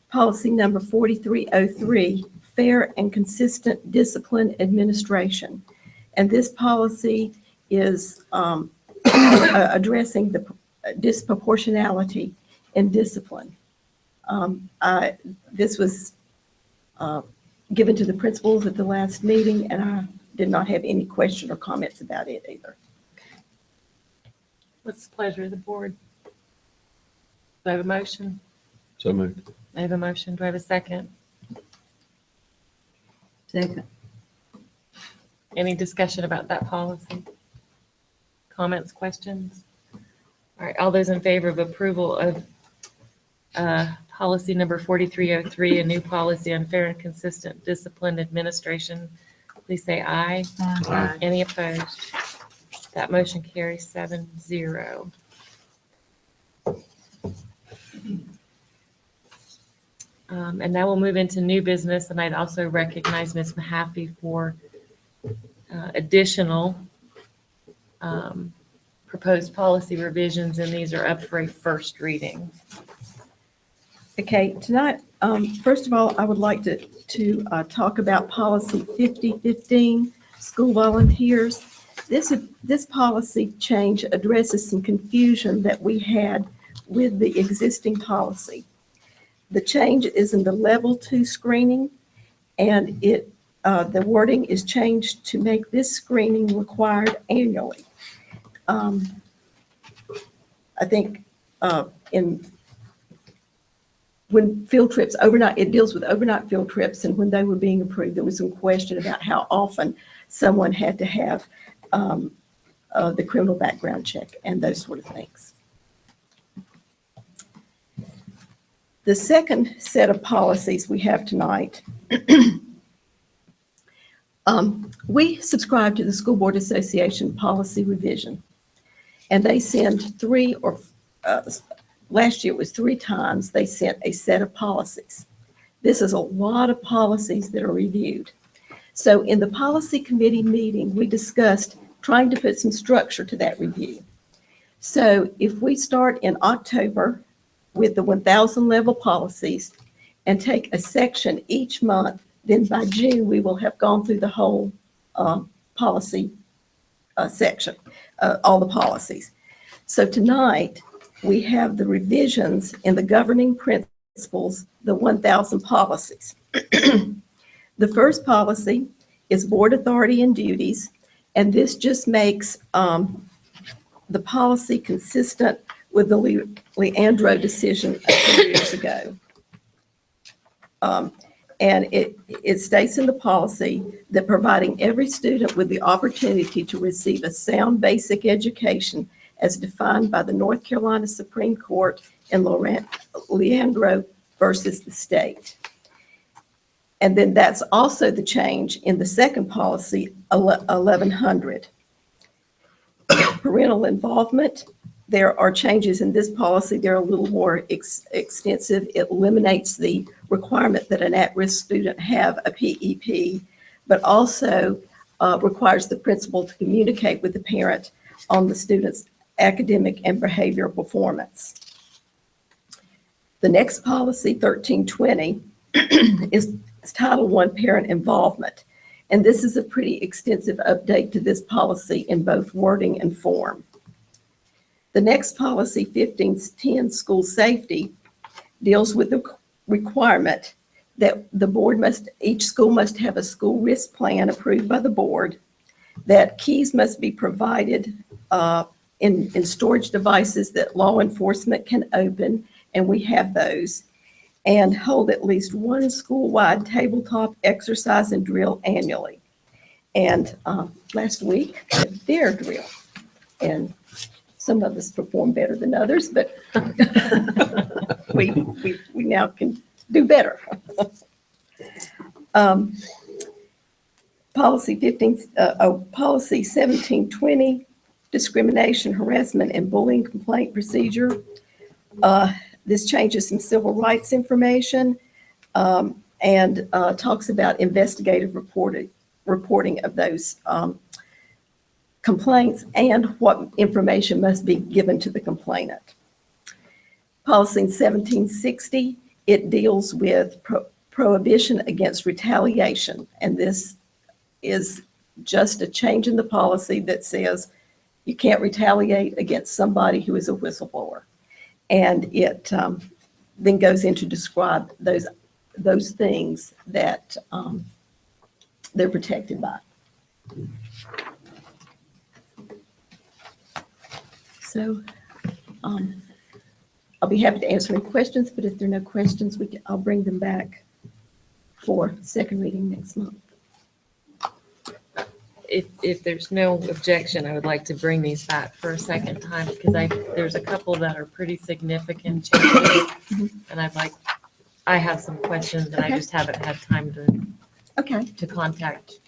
policy number 4303, fair and consistent discipline administration. And this policy is addressing the disproportionality in discipline. This was given to the principals at the last meeting, and I did not have any question or comments about it either. What's the pleasure of the board? Do I have a motion? So moved. I have a motion. Do I have a second? Second. Any discussion about that policy? Comments, questions? All right, all those in favor of approval of policy number 4303, a new policy on fair and consistent discipline administration, please say aye. Aye. Any opposed? That motion carries 7-0. And now we'll move into new business, and I'd also recognize Ms. Mahaffey for additional proposed policy revisions, and these are up for a first reading. Okay, tonight, first of all, I would like to talk about policy 5015, school volunteers. This policy change addresses some confusion that we had with the existing policy. The change is in the level 2 screening, and the wording is changed to make this screening required annually. I think when field trips, overnight, it deals with overnight field trips, and when they were being approved, there was some question about how often someone had to have the criminal background check and those sort of things. The second set of policies we have tonight, we subscribe to the School Board Association policy revision, and they send last year it was 3 times they sent a set of policies. This is a lot of policies that are reviewed. So in the policy committee meeting, we discussed trying to put some structure to that review. So if we start in October with the 1,000 level policies and take a section each month, then by June, we will have gone through the whole policy section, all the policies. So tonight, we have the revisions in the governing principles, the 1,000 policies. The first policy is board authority and duties, and this just makes the policy consistent with the Leandro decision a few years ago. And it states in the policy that providing every student with the opportunity to receive a sound basic education as defined by the North Carolina Supreme Court in Leandro versus the state. And then that's also the change in the second policy, 1100. Parental involvement. There are changes in this policy. They're a little more extensive. It eliminates the requirement that an at-risk student have a PEP, but also requires the principal to communicate with the parent on the student's academic and behavioral performance. The next policy, 1320, is Title I Parent Involvement. And this is a pretty extensive update to this policy in both wording and form. The next policy, 1510, School Safety, deals with the requirement that each school must have a school risk plan approved by the board, that keys must be provided in storage devices that law enforcement can open, and we have those, and hold at least one school-wide tabletop exercise and drill annually. And last week, we had their drill, and some of us performed better than others, but we now can do better. Policy 1720, discrimination, harassment, and bullying complaint procedure. This changes some civil rights information and talks about investigative reporting of those complaints and what information must be given to the complainant. Policy 1760, it deals with prohibition against retaliation, and this is just a change in the policy that says you can't retaliate against somebody who is a whistleblower. And it then goes into describe those things that they're protected by. So I'll be happy to answer any questions, but if there are no questions, I'll bring them back for second reading next month. If there's no objection, I would like to bring these back for a second time because there's a couple that are pretty significant changes. And I have some questions and I just haven't had time to contact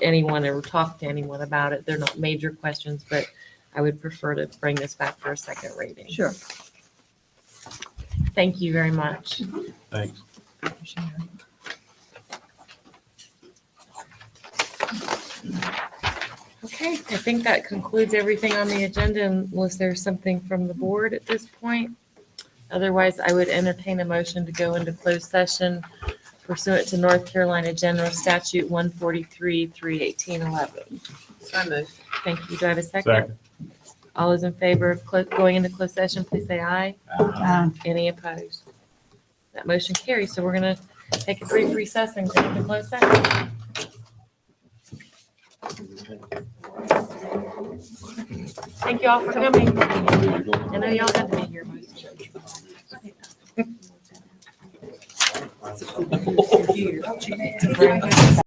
anyone or talk to anyone about it. They're not major questions, but I would prefer to bring this back for a second reading. Sure. Thank you very much. Thanks. Okay, I think that concludes everything on the agenda unless there's something from the board at this point. Otherwise, I would entertain a motion to go into closed session pursuant to North Carolina General Statute 143, 31811. So moved. Thank you. Do I have a second? Second. All those in favor of going into closed session, please say aye. Aye. Any opposed? That motion carries. So we're going to take a brief recess and go into closed session. Thank you all for coming. I know y'all had to be here most of it.